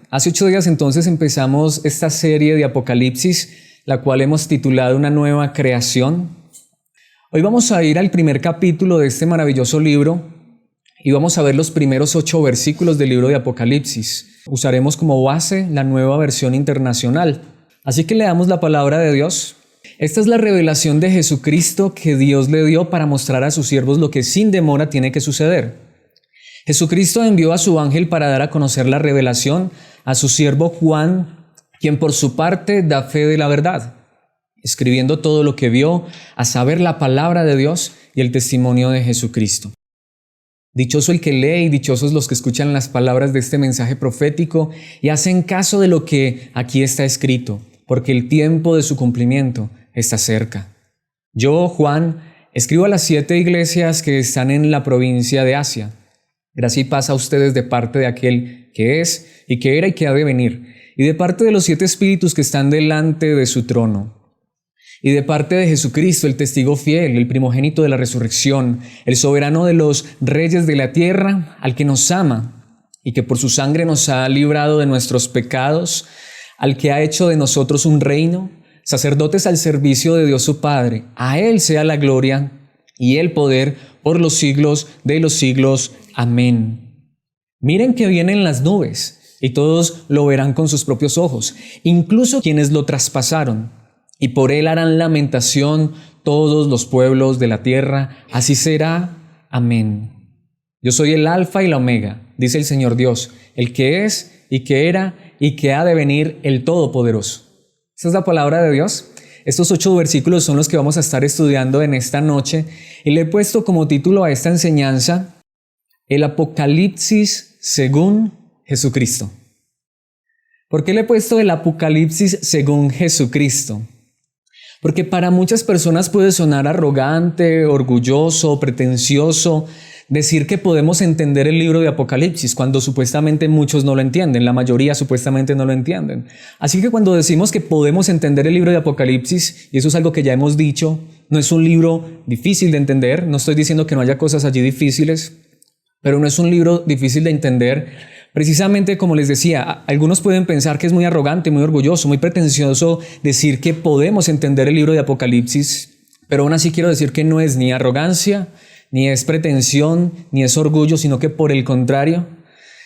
Hace 8 días entonces empezamos esta serie de Apocalipsis, la cual hemos titulado Una nueva creación. Hoy vamos a ir al primer capítulo de este maravilloso libro y vamos a ver los primeros 8 versículos del libro de Apocalipsis. Usaremos como base la Nueva Versión Internacional. Así que leamos la palabra de Dios. Esta es la revelación de Jesucristo que Dios le dio para mostrar a sus siervos lo que sin demora tiene que suceder. Jesucristo envió a su ángel para dar a conocer la revelación a su siervo Juan, quien por su parte da fe de la verdad, escribiendo todo lo que vio, a saber la palabra de Dios y el testimonio de Jesucristo. Dichoso el que lee y dichosos los que escuchan las palabras de este mensaje profético y hacen caso de lo que aquí está escrito, porque el tiempo de su cumplimiento está cerca. Yo, Juan, escribo a las 7 iglesias que están en la provincia de Asia. Gracia y paz a ustedes de parte de aquel que es, y que era, y que ha de venir, y de parte de los 7 espíritus que están delante de su trono, y de parte de Jesucristo, el testigo fiel, el primogénito de la resurrección, el soberano de los reyes de la tierra, al que nos ama, y que por su sangre nos ha librado de nuestros pecados, al que ha hecho de nosotros un reino, sacerdotes al servicio de Dios su Padre. A Él sea la gloria y el poder por los siglos de los siglos. Amén. Miren que vienen las nubes, y todos lo verán con sus propios ojos, incluso quienes lo traspasaron, y por él harán lamentación todos los pueblos de la tierra. Así será. Amén. Yo soy el Alfa y la Omega, dice el Señor Dios, el que es, y que era, y que ha de venir, el Todopoderoso. Esta es la palabra de Dios. Estos 8 versículos son los que vamos a estar estudiando en esta noche, y le he puesto como título a esta enseñanza, el Apocalipsis según Jesucristo. ¿Por qué le he puesto el Apocalipsis según Jesucristo? Porque para muchas personas puede sonar arrogante, orgulloso, pretencioso decir que podemos entender el libro de Apocalipsis cuando supuestamente muchos no lo entienden, la mayoría supuestamente no lo entienden. Así que cuando decimos que podemos entender el libro de Apocalipsis, y eso es algo que ya hemos dicho, no es un libro difícil de entender, no estoy diciendo que no haya cosas allí difíciles, pero no es un libro difícil de entender. Precisamente como les decía, algunos pueden pensar que es muy arrogante, muy orgulloso, muy pretencioso decir que podemos entender el libro de Apocalipsis, pero aún así quiero decir que no es ni arrogancia, ni es pretensión, ni es orgullo, sino que por el contrario,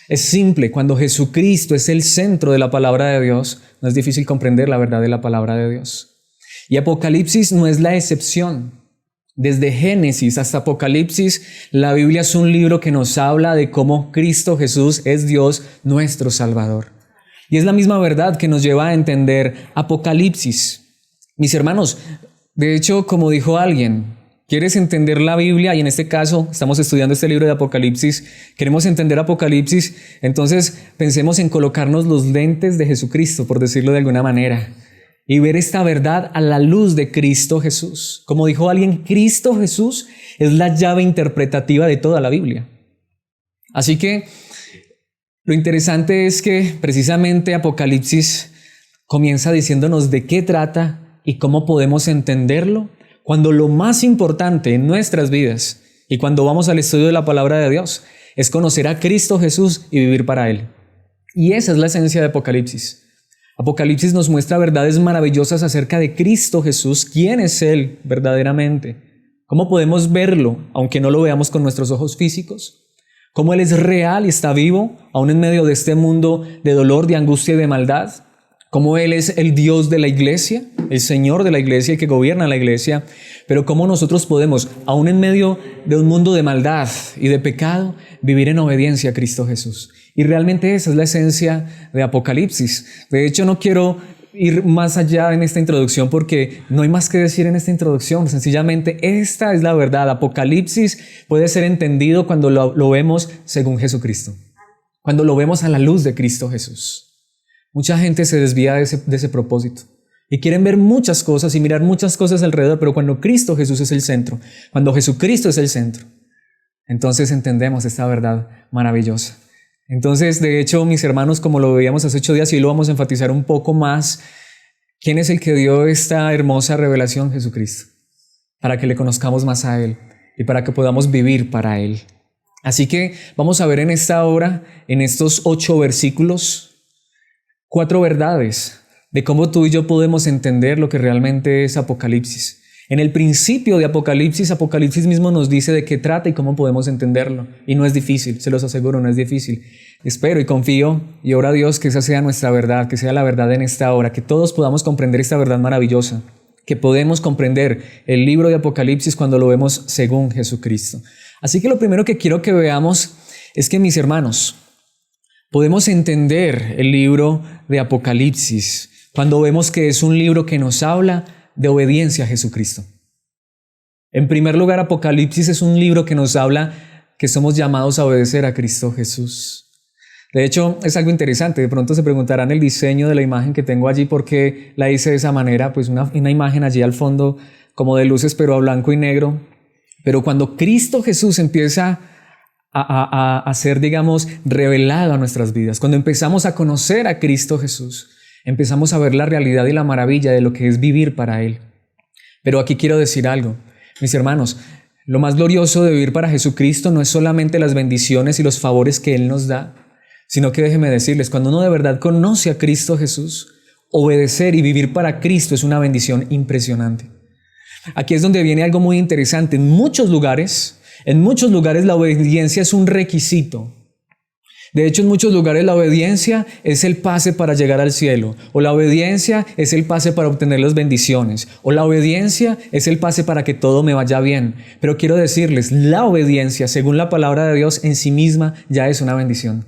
es simple. Cuando Jesucristo es el centro de la palabra de Dios, no es difícil comprender la verdad de la palabra de Dios. Y Apocalipsis no es la excepción. Desde Génesis hasta Apocalipsis, la Biblia es un libro que nos habla de cómo Cristo Jesús es Dios, nuestro Salvador. Y es la misma verdad que nos lleva a entender Apocalipsis. Mis hermanos, de hecho, como dijo alguien, ¿quieres entender la Biblia? Y en este caso, estamos estudiando este libro de Apocalipsis. Queremos entender Apocalipsis, entonces pensemos en colocarnos los lentes de Jesucristo, por decirlo de alguna manera, y ver esta verdad a la luz de Cristo Jesús. Como dijo alguien, Cristo Jesús es la llave interpretativa de toda la Biblia. Así que lo interesante es que precisamente Apocalipsis comienza diciéndonos de qué trata y cómo podemos entenderlo, cuando lo más importante en nuestras vidas y cuando vamos al estudio de la palabra de Dios es conocer a Cristo Jesús y vivir para Él. Y esa es la esencia de Apocalipsis. Apocalipsis nos muestra verdades maravillosas acerca de Cristo Jesús, quién es Él verdaderamente, cómo podemos verlo, aunque no lo veamos con nuestros ojos físicos, cómo Él es real y está vivo, aún en medio de este mundo de dolor, de angustia y de maldad, cómo Él es el Dios de la iglesia, el Señor de la iglesia, el que gobierna la iglesia, pero cómo nosotros podemos, aún en medio de un mundo de maldad y de pecado, vivir en obediencia a Cristo Jesús. Y realmente esa es la esencia de Apocalipsis. De hecho, no quiero ir más allá en esta introducción porque no hay más que decir en esta introducción. Sencillamente, esta es la verdad. Apocalipsis puede ser entendido cuando lo vemos según Jesucristo, cuando lo vemos a la luz de Cristo Jesús. Mucha gente se desvía de ese propósito y quieren ver muchas cosas y mirar muchas cosas alrededor, pero cuando Cristo Jesús es el centro, cuando Jesucristo es el centro, entonces entendemos esta verdad maravillosa. Entonces, de hecho, mis hermanos, como lo veíamos hace 8 días y hoy lo vamos a enfatizar un poco más, ¿quién es el que dio esta hermosa revelación? Jesucristo, para que le conozcamos más a Él y para que podamos vivir para Él. Así que vamos a ver en esta hora, en estos 8 versículos, 4 verdades de cómo tú y yo podemos entender lo que realmente es Apocalipsis. En el principio de Apocalipsis, Apocalipsis mismo nos dice de qué trata y cómo podemos entenderlo. Y no es difícil, se los aseguro, no es difícil. Espero y confío y oro a Dios que esa sea nuestra verdad, que sea la verdad en esta hora, que todos podamos comprender esta verdad maravillosa, que podemos comprender el libro de Apocalipsis cuando lo vemos según Jesucristo. Así que lo primero que quiero que veamos es que, mis hermanos, podemos entender el libro de Apocalipsis cuando vemos que es un libro que nos habla de obediencia a Jesucristo. En primer lugar, Apocalipsis es un libro que nos habla que somos llamados a obedecer a Cristo Jesús. De hecho, es algo interesante. De pronto se preguntarán el diseño de la imagen que tengo allí, ¿por qué la hice de esa manera? Pues una imagen allí al fondo como de luces, pero a blanco y negro. Pero cuando Cristo Jesús empieza a ser, digamos, revelado a nuestras vidas, cuando empezamos a conocer a Cristo Jesús, empezamos a ver la realidad y la maravilla de lo que es vivir para Él. Pero aquí quiero decir algo, mis hermanos, lo más glorioso de vivir para Jesucristo no es solamente las bendiciones y los favores que Él nos da, sino que déjenme decirles, cuando uno de verdad conoce a Cristo Jesús, obedecer y vivir para Cristo es una bendición impresionante. Aquí es donde viene algo muy interesante. En muchos lugares la obediencia es un requisito. De hecho, en muchos lugares la obediencia es el pase para llegar al cielo, o la obediencia es el pase para obtener las bendiciones, o la obediencia es el pase para que todo me vaya bien. Pero quiero decirles, la obediencia, según la palabra de Dios, en sí misma ya es una bendición.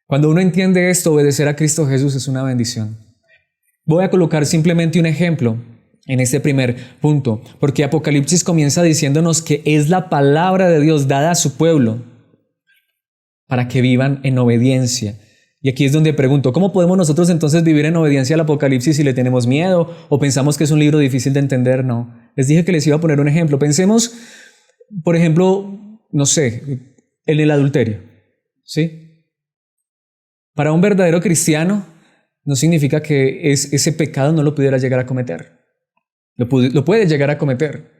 Cuando uno entiende esto, obedecer a Cristo Jesús es una bendición. Voy a colocar simplemente un ejemplo en este primer punto, porque Apocalipsis comienza diciéndonos que es la palabra de Dios dada a su pueblo para que vivan en obediencia. Y aquí es donde pregunto, ¿cómo podemos nosotros entonces vivir en obediencia al Apocalipsis si le tenemos miedo o pensamos que es un libro difícil de entender? No. Les dije que les iba a poner un ejemplo. Pensemos, por ejemplo, no sé, en el adulterio, ¿sí? Para un verdadero cristiano no significa que ese pecado no lo pudiera llegar a cometer. Lo puede llegar a cometer.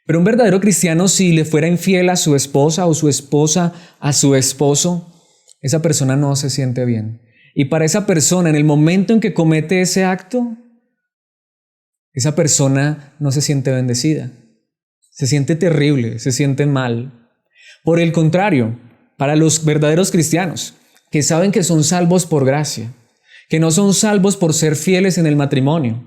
Pero un verdadero cristiano, si le fuera infiel a su esposa o su esposa a su esposo, esa persona no se siente bien. Y para esa persona, en el momento en que comete ese acto, esa persona no se siente bendecida. Se siente terrible, se siente mal. Por el contrario, para los verdaderos cristianos, que saben que son salvos por gracia, que no son salvos por ser fieles en el matrimonio,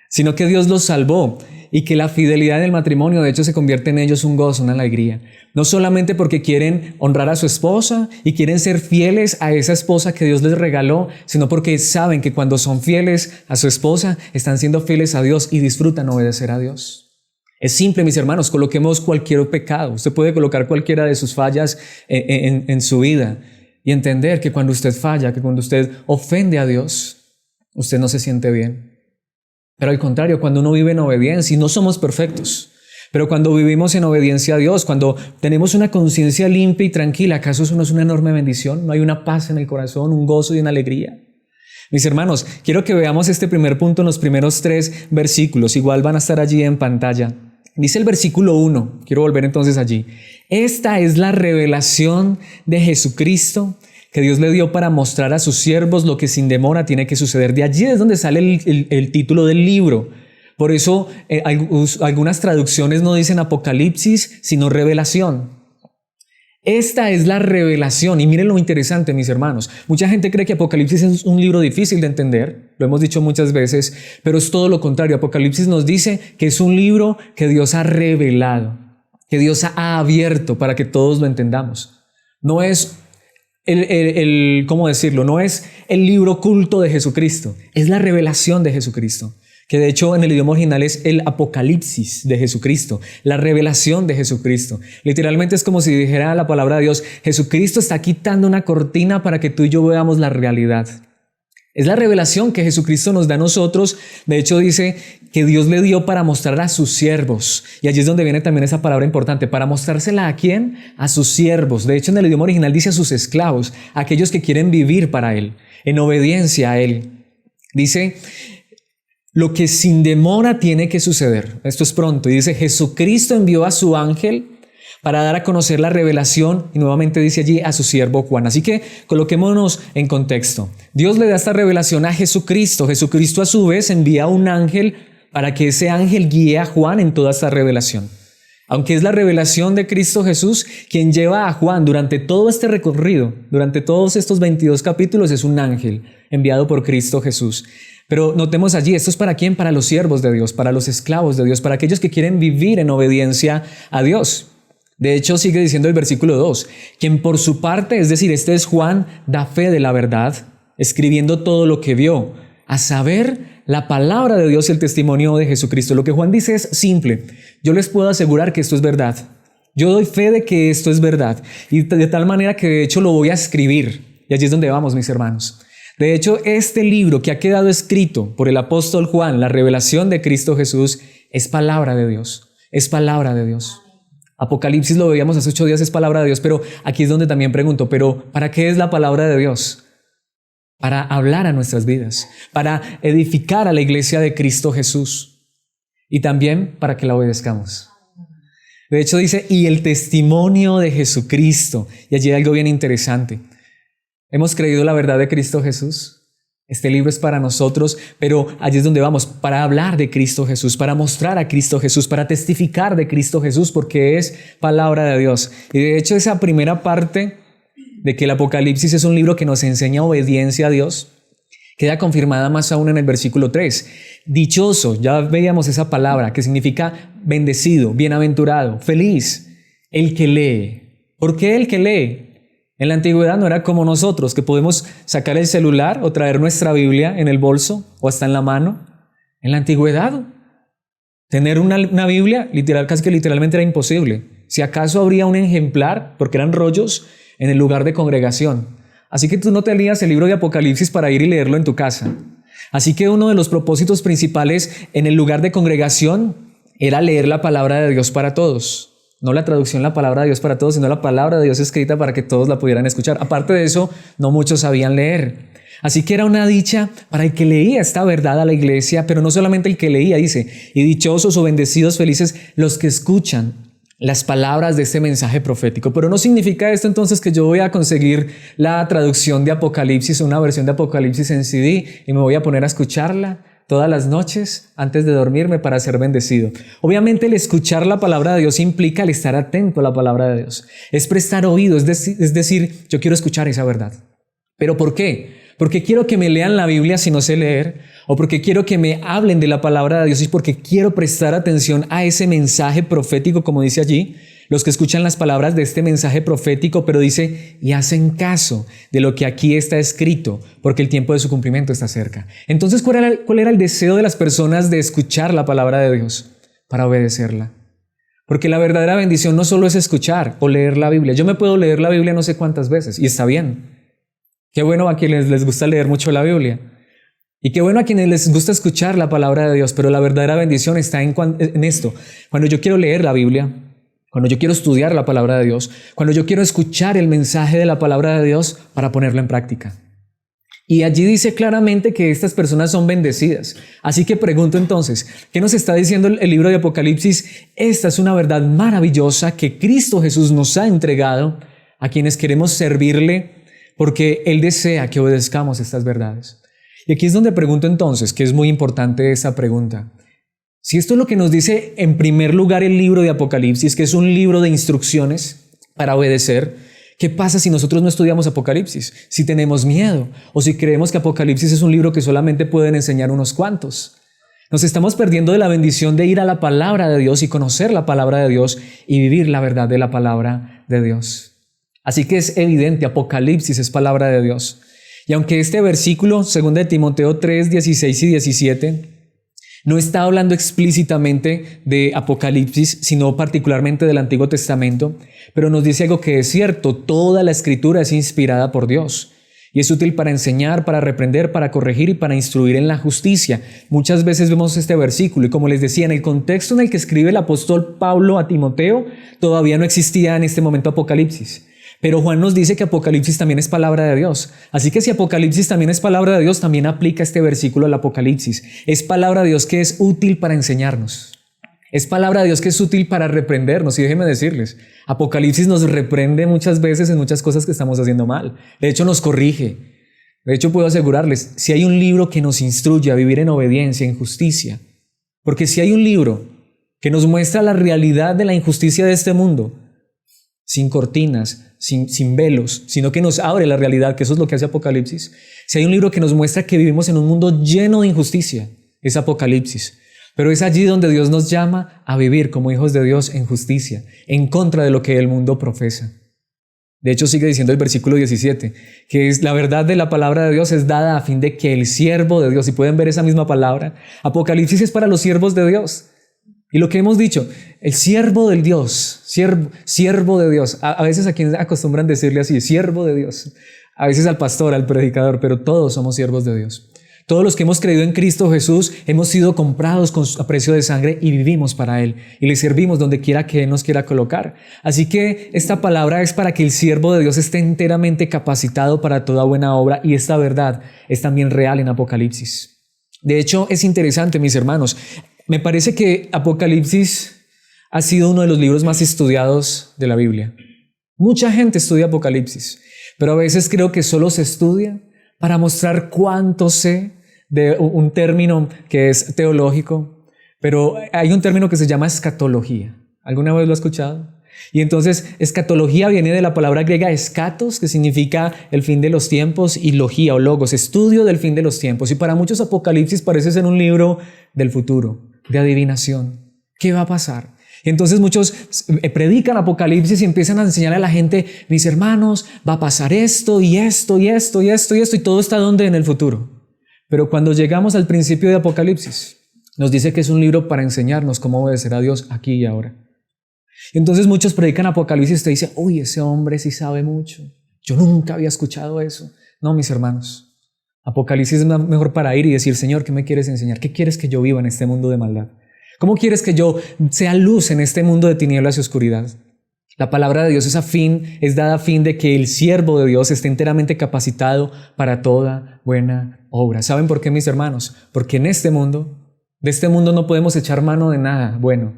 sino que Dios los salvó y que la fidelidad en el matrimonio de hecho se convierte en ellos un gozo, una alegría. No solamente porque quieren honrar a su esposa y quieren ser fieles a esa esposa que Dios les regaló, sino porque saben que cuando son fieles a su esposa, están siendo fieles a Dios y disfrutan obedecer a Dios. Es simple, mis hermanos, coloquemos cualquier pecado. Usted puede colocar cualquiera de sus fallas en su vida y entender que cuando usted falla, que cuando usted ofende a Dios, usted no se siente bien. Pero al contrario, cuando uno vive en obediencia, y no somos perfectos, pero cuando vivimos en obediencia a Dios, cuando tenemos una conciencia limpia y tranquila, ¿acaso eso no es una enorme bendición? ¿No hay una paz en el corazón, un gozo y una alegría? Mis hermanos, quiero que veamos este primer punto en los primeros 3 versículos. Igual van a estar allí en pantalla. Dice el versículo 1, quiero volver entonces allí. Esta es la revelación de Jesucristo que Dios le dio para mostrar a sus siervos lo que sin demora tiene que suceder. De allí es donde sale el título del libro. Por eso algunas traducciones no dicen Apocalipsis, sino revelación. Esta es la revelación. Y miren lo interesante, mis hermanos. Mucha gente cree que Apocalipsis es un libro difícil de entender. Lo hemos dicho muchas veces, pero es todo lo contrario. Apocalipsis nos dice que es un libro que Dios ha revelado, que Dios ha abierto para que todos lo entendamos. No es ¿cómo decirlo? No es el libro oculto de Jesucristo, es la revelación de Jesucristo, que de hecho en el idioma original es el Apocalipsis de Jesucristo, la revelación de Jesucristo. Literalmente es como si dijera la palabra de Dios, Jesucristo está quitando una cortina para que tú y yo veamos la realidad. Es la revelación que Jesucristo nos da a nosotros. De hecho dice que Dios le dio para mostrar a sus siervos. Y allí es donde viene también esa palabra importante. ¿Para mostrársela a quién? A sus siervos. De hecho en el idioma original dice a sus esclavos, a aquellos que quieren vivir para Él, en obediencia a Él. Dice, lo que sin demora tiene que suceder. Esto es pronto. Y dice, Jesucristo envió a su ángel para dar a conocer la revelación, y nuevamente dice allí, a su siervo Juan. Así que coloquémonos en contexto. Dios le da esta revelación a Jesucristo. Jesucristo a su vez envía a un ángel para que ese ángel guíe a Juan en toda esta revelación. Aunque es la revelación de Cristo Jesús quien lleva a Juan durante todo este recorrido, durante todos estos 22 capítulos, es un ángel enviado por Cristo Jesús. Pero notemos allí, ¿esto es para quién? Para los siervos de Dios, para los esclavos de Dios, para aquellos que quieren vivir en obediencia a Dios. De hecho, sigue diciendo el versículo 2, quien por su parte, es decir, este es Juan, da fe de la verdad, escribiendo todo lo que vio, a saber, la palabra de Dios y el testimonio de Jesucristo. Lo que Juan dice es simple. Yo les puedo asegurar que esto es verdad. Yo doy fe de que esto es verdad. Y de tal manera que de hecho lo voy a escribir. Y allí es donde vamos, mis hermanos. De hecho, este libro que ha quedado escrito por el apóstol Juan, la revelación de Cristo Jesús, es palabra de Dios. Es palabra de Dios. Apocalipsis lo veíamos hace 8 días, es palabra de Dios. Pero aquí es donde también pregunto, ¿pero para qué es la palabra de Dios? Para hablar a nuestras vidas, para edificar a la iglesia de Cristo Jesús y también para que la obedezcamos. De hecho dice, y el testimonio de Jesucristo. Y allí hay algo bien interesante. ¿Hemos creído la verdad de Cristo Jesús? Este libro es para nosotros, pero allí es donde vamos, para hablar de Cristo Jesús, para mostrar a Cristo Jesús, para testificar de Cristo Jesús, porque es palabra de Dios. Y de hecho esa primera parte de que el Apocalipsis es un libro que nos enseña obediencia a Dios, queda confirmada más aún en el versículo 3. Dichoso, ya veíamos esa palabra que significa bendecido, bienaventurado, feliz, el que lee. ¿Por qué el que lee? En la antigüedad no era como nosotros, que podemos sacar el celular o traer nuestra Biblia en el bolso o hasta en la mano. En la antigüedad, tener una Biblia casi que literalmente era imposible. Si acaso habría un ejemplar, porque eran rollos, en el lugar de congregación. Así que tú no te leías el libro de Apocalipsis para ir y leerlo en tu casa. Así que uno de los propósitos principales en el lugar de congregación era leer la palabra de Dios para todos. No la traducción, la palabra de Dios para todos, sino la palabra de Dios escrita para que todos la pudieran escuchar. Aparte de eso, no muchos sabían leer. Así que era una dicha para el que leía esta verdad a la iglesia, pero no solamente el que leía, dice, y dichosos o bendecidos, felices los que escuchan las palabras de este mensaje profético. Pero no significa esto entonces que yo voy a conseguir la traducción de Apocalipsis o una versión de Apocalipsis en CD y me voy a poner a escucharla todas las noches antes de dormirme para ser bendecido. Obviamente el escuchar la palabra de Dios implica el estar atento a la palabra de Dios. Es prestar oído, es decir, yo quiero escuchar esa verdad. ¿Pero por qué? Porque quiero que me lean la Biblia si no sé leer, o porque quiero que me hablen de la palabra de Dios y porque quiero prestar atención a ese mensaje profético, como dice allí, los que escuchan las palabras de este mensaje profético, pero dice, y hacen caso de lo que aquí está escrito, porque el tiempo de su cumplimiento está cerca. Entonces, ¿cuál era el deseo de las personas de escuchar la palabra de Dios? Para obedecerla. Porque la verdadera bendición no solo es escuchar o leer la Biblia. Yo me puedo leer la Biblia no sé cuántas veces, y está bien. Qué bueno a quienes les gusta leer mucho la Biblia. Y qué bueno a quienes les gusta escuchar la palabra de Dios, pero la verdadera bendición está en esto. Cuando yo quiero leer la Biblia, cuando yo quiero estudiar la palabra de Dios, cuando yo quiero escuchar el mensaje de la palabra de Dios para ponerlo en práctica. Y allí dice claramente que estas personas son bendecidas. Así que pregunto entonces, ¿qué nos está diciendo el libro de Apocalipsis? Esta es una verdad maravillosa que Cristo Jesús nos ha entregado a quienes queremos servirle, porque Él desea que obedezcamos estas verdades. Y aquí es donde pregunto entonces, que es muy importante esa pregunta. Si esto es lo que nos dice en primer lugar el libro de Apocalipsis, que es un libro de instrucciones para obedecer, ¿qué pasa si nosotros no estudiamos Apocalipsis? Si tenemos miedo o si creemos que Apocalipsis es un libro que solamente pueden enseñar unos cuantos. Nos estamos perdiendo de la bendición de ir a la palabra de Dios y conocer la palabra de Dios y vivir la verdad de la palabra de Dios. Así que es evidente, Apocalipsis es palabra de Dios. Y aunque este versículo, 2 de Timoteo 3, 16 y 17, no está hablando explícitamente de Apocalipsis, sino particularmente del Antiguo Testamento, pero nos dice algo que es cierto: toda la Escritura es inspirada por Dios y es útil para enseñar, para reprender, para corregir y para instruir en la justicia. Muchas veces vemos este versículo y, como les decía, en el contexto en el que escribe el apóstol Pablo a Timoteo, todavía no existía en este momento Apocalipsis. Pero Juan nos dice que Apocalipsis también es palabra de Dios. Así que si Apocalipsis también es palabra de Dios, también aplica este versículo al Apocalipsis. Es palabra de Dios que es útil para enseñarnos. Es palabra de Dios que es útil para reprendernos. Y déjenme decirles, Apocalipsis nos reprende muchas veces en muchas cosas que estamos haciendo mal. De hecho, nos corrige. De hecho, puedo asegurarles, si hay un libro que nos instruye a vivir en obediencia, en justicia, porque si hay un libro que nos muestra la realidad de la injusticia de este mundo, sin cortinas, sin velos, sino que nos abre la realidad, que eso es lo que hace Apocalipsis. Si hay un libro que nos muestra que vivimos en un mundo lleno de injusticia, es Apocalipsis. Pero es allí donde Dios nos llama a vivir como hijos de Dios en justicia, en contra de lo que el mundo profesa. De hecho, sigue diciendo el versículo 17, que es la verdad de la palabra de Dios es dada a fin de que el siervo de Dios, y pueden ver esa misma palabra, Apocalipsis es para los siervos de Dios. Y lo que hemos dicho, el siervo del Dios, siervo de Dios. A veces a quienes acostumbran decirle así, siervo de Dios. A veces al pastor, al predicador, pero todos somos siervos de Dios. Todos los que hemos creído en Cristo Jesús hemos sido comprados a precio de sangre y vivimos para Él. Y le servimos donde quiera que Él nos quiera colocar. Así que esta palabra es para que el siervo de Dios esté enteramente capacitado para toda buena obra. Y esta verdad es también real en Apocalipsis. De hecho, es interesante, mis hermanos. Me parece que Apocalipsis ha sido uno de los libros más estudiados de la Biblia. Mucha gente estudia Apocalipsis, pero a veces creo que solo se estudia para mostrar cuánto sé de un término que es teológico, pero hay un término que se llama escatología. ¿Alguna vez lo has escuchado? Y entonces, escatología viene de la palabra griega escatos, que significa el fin de los tiempos, y logía o logos, estudio del fin de los tiempos. Y para muchos Apocalipsis parece ser un libro del futuro, de adivinación. ¿Qué va a pasar? Y entonces muchos predican Apocalipsis y empiezan a enseñar a la gente, mis hermanos, va a pasar esto y esto y esto y esto y esto, y todo está donde en el futuro. Pero cuando llegamos al principio de Apocalipsis, nos dice que es un libro para enseñarnos cómo obedecer a Dios aquí y ahora. Entonces muchos predican Apocalipsis y te dicen, uy, ese hombre sí sabe mucho. Yo nunca había escuchado eso. No, mis hermanos, Apocalipsis es mejor para ir y decir, Señor, ¿qué me quieres enseñar? ¿Qué quieres que yo viva en este mundo de maldad? ¿Cómo quieres que yo sea luz en este mundo de tinieblas y oscuridad? La palabra de Dios es dada a fin de que el siervo de Dios esté enteramente capacitado para toda buena obra. ¿Saben por qué, mis hermanos? Porque en este mundo, de este mundo no podemos echar mano de nada bueno.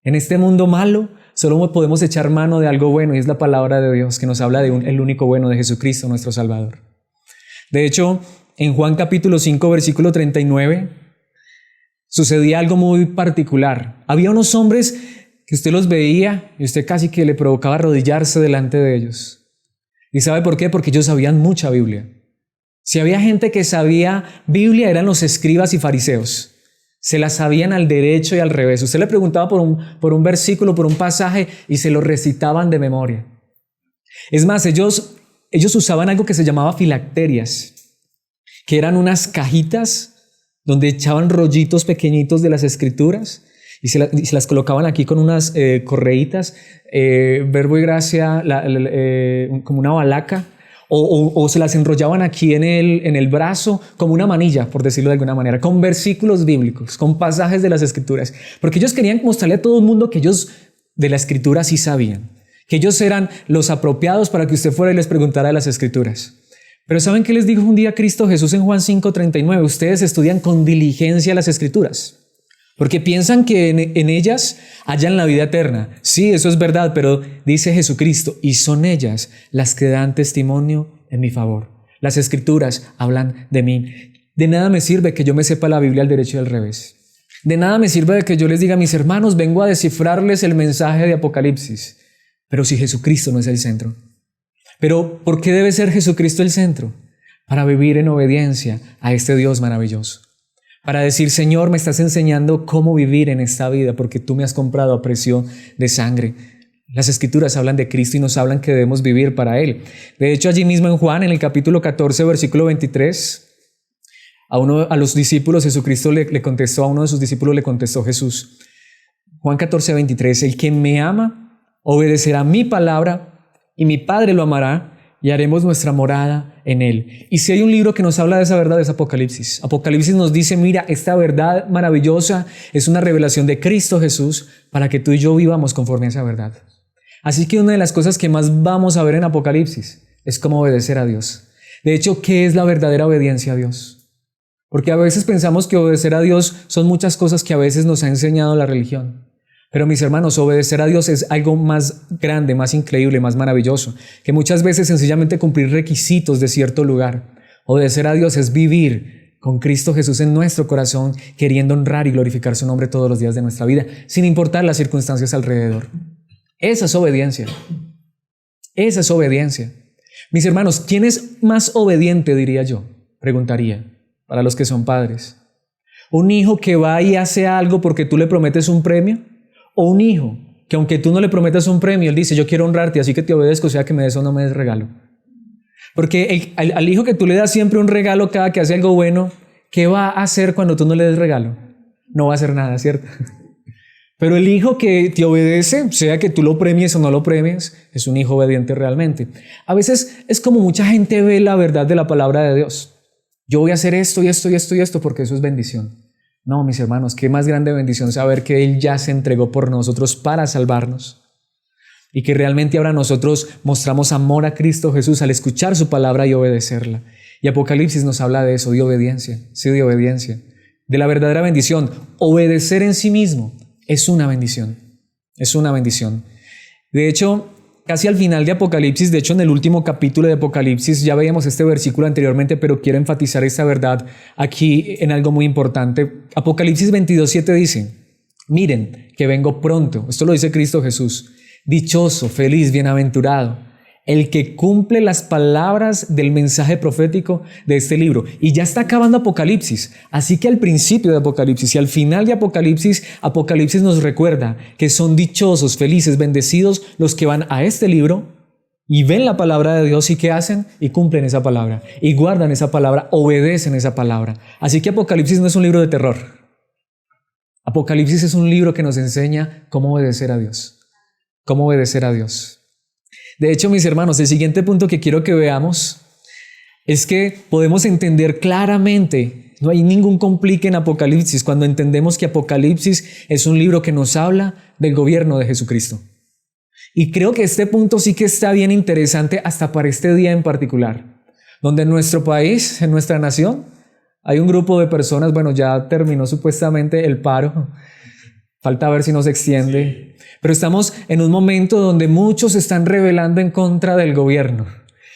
En este mundo malo, solo podemos echar mano de algo bueno, y es la palabra de Dios que nos habla de el único bueno, de Jesucristo, nuestro Salvador. De hecho, en Juan capítulo 5, versículo 39, sucedía algo muy particular. Había unos hombres que usted los veía y usted casi que le provocaba arrodillarse delante de ellos. ¿Y sabe por qué? Porque ellos sabían mucha Biblia. Si había gente que sabía Biblia, eran los escribas y fariseos. Se la sabían al derecho y al revés. Usted le preguntaba por un versículo, por un pasaje, y se lo recitaban de memoria. Es más, ellos usaban algo que se llamaba filacterias, que eran unas cajitas donde echaban rollitos pequeñitos de las escrituras y se las colocaban aquí con unas correitas, Verbo y Gracia, como una balaca, o se las enrollaban aquí en el brazo como una manilla, por decirlo de alguna manera, con versículos bíblicos, con pasajes de las escrituras, porque ellos querían mostrarle a todo el mundo que ellos de la escritura sí sabían, que ellos eran los apropiados para que usted fuera y les preguntara de las escrituras. Pero ¿saben qué les dijo un día Cristo Jesús en Juan 5:39? Ustedes estudian con diligencia las escrituras, porque piensan que en ellas hallan la vida eterna. Sí, eso es verdad, pero dice Jesucristo, y son ellas las que dan testimonio en mi favor. Las escrituras hablan de mí. De nada me sirve que yo me sepa la Biblia al derecho y al revés. De nada me sirve de que yo les diga, mis hermanos, vengo a descifrarles el mensaje de Apocalipsis. Pero si Jesucristo no es el centro. Pero ¿por qué debe ser Jesucristo el centro? Para vivir en obediencia a este Dios maravilloso. Para decir, Señor, me estás enseñando cómo vivir en esta vida porque tú me has comprado a precio de sangre. Las Escrituras hablan de Cristo y nos hablan que debemos vivir para Él. De hecho, allí mismo en Juan, en el capítulo 14, versículo 23, a los discípulos, Jesucristo le contestó, a uno de sus discípulos le contestó Jesús. Juan 14, 23, el que me ama obedecerá mi palabra y mi Padre lo amará y haremos nuestra morada en Él. Y si hay un libro que nos habla de esa verdad es Apocalipsis. Apocalipsis nos dice, mira, esta verdad maravillosa es una revelación de Cristo Jesús para que tú y yo vivamos conforme a esa verdad. Así que una de las cosas que más vamos a ver en Apocalipsis es cómo obedecer a Dios. De hecho, ¿qué es la verdadera obediencia a Dios? Porque a veces pensamos que obedecer a Dios son muchas cosas que a veces nos ha enseñado la religión. Pero mis hermanos, obedecer a Dios es algo más grande, más increíble, más maravilloso, que muchas veces sencillamente cumplir requisitos de cierto lugar. Obedecer a Dios es vivir con Cristo Jesús en nuestro corazón, queriendo honrar y glorificar su nombre todos los días de nuestra vida, sin importar las circunstancias alrededor. Esa es obediencia. Esa es obediencia. Mis hermanos, ¿quién es más obediente, diría yo? Preguntaría, para los que son padres. ¿Un hijo que va y hace algo porque tú le prometes un premio? ¿O un hijo que aunque tú no le prometas un premio, él dice, yo quiero honrarte, así que te obedezco, sea que me des o no me des regalo? Porque al hijo que tú le das siempre un regalo cada que hace algo bueno, ¿qué va a hacer cuando tú no le des regalo? No va a hacer nada, ¿cierto? Pero el hijo que te obedece, sea que tú lo premies o no lo premies, es un hijo obediente realmente. A veces es como mucha gente ve la verdad de la palabra de Dios. Yo voy a hacer esto y esto y esto y esto porque eso es bendición. No, mis hermanos, qué más grande bendición saber que Él ya se entregó por nosotros para salvarnos y que realmente ahora nosotros mostramos amor a Cristo Jesús al escuchar su palabra y obedecerla. Y Apocalipsis nos habla de eso, de obediencia, sí, de obediencia, de la verdadera bendición. Obedecer en sí mismo es una bendición, es una bendición. De hecho, casi al final de Apocalipsis, de hecho en el último capítulo de Apocalipsis, ya veíamos este versículo anteriormente, pero quiero enfatizar esta verdad aquí en algo muy importante. Apocalipsis 22:7 dice, miren que vengo pronto. Esto lo dice Cristo Jesús. Dichoso, feliz, bienaventurado, el que cumple las palabras del mensaje profético de este libro. Y ya está acabando Apocalipsis. Así que al principio de Apocalipsis y al final de Apocalipsis, Apocalipsis nos recuerda que son dichosos, felices, bendecidos los que van a este libro y ven la palabra de Dios y ¿qué hacen? Y cumplen esa palabra, y guardan esa palabra, obedecen esa palabra. Así que Apocalipsis no es un libro de terror. Apocalipsis es un libro que nos enseña cómo obedecer a Dios. Cómo obedecer a Dios. De hecho, mis hermanos, el siguiente punto que quiero que veamos es que podemos entender claramente, no hay ningún complique en Apocalipsis cuando entendemos que Apocalipsis es un libro que nos habla del gobierno de Jesucristo. Y creo que este punto sí que está bien interesante hasta para este día en particular, donde en nuestro país, en nuestra nación, hay un grupo de personas, bueno, ya terminó supuestamente el paro, falta ver si nos extiende. Pero estamos en un momento donde muchos se están rebelando en contra del gobierno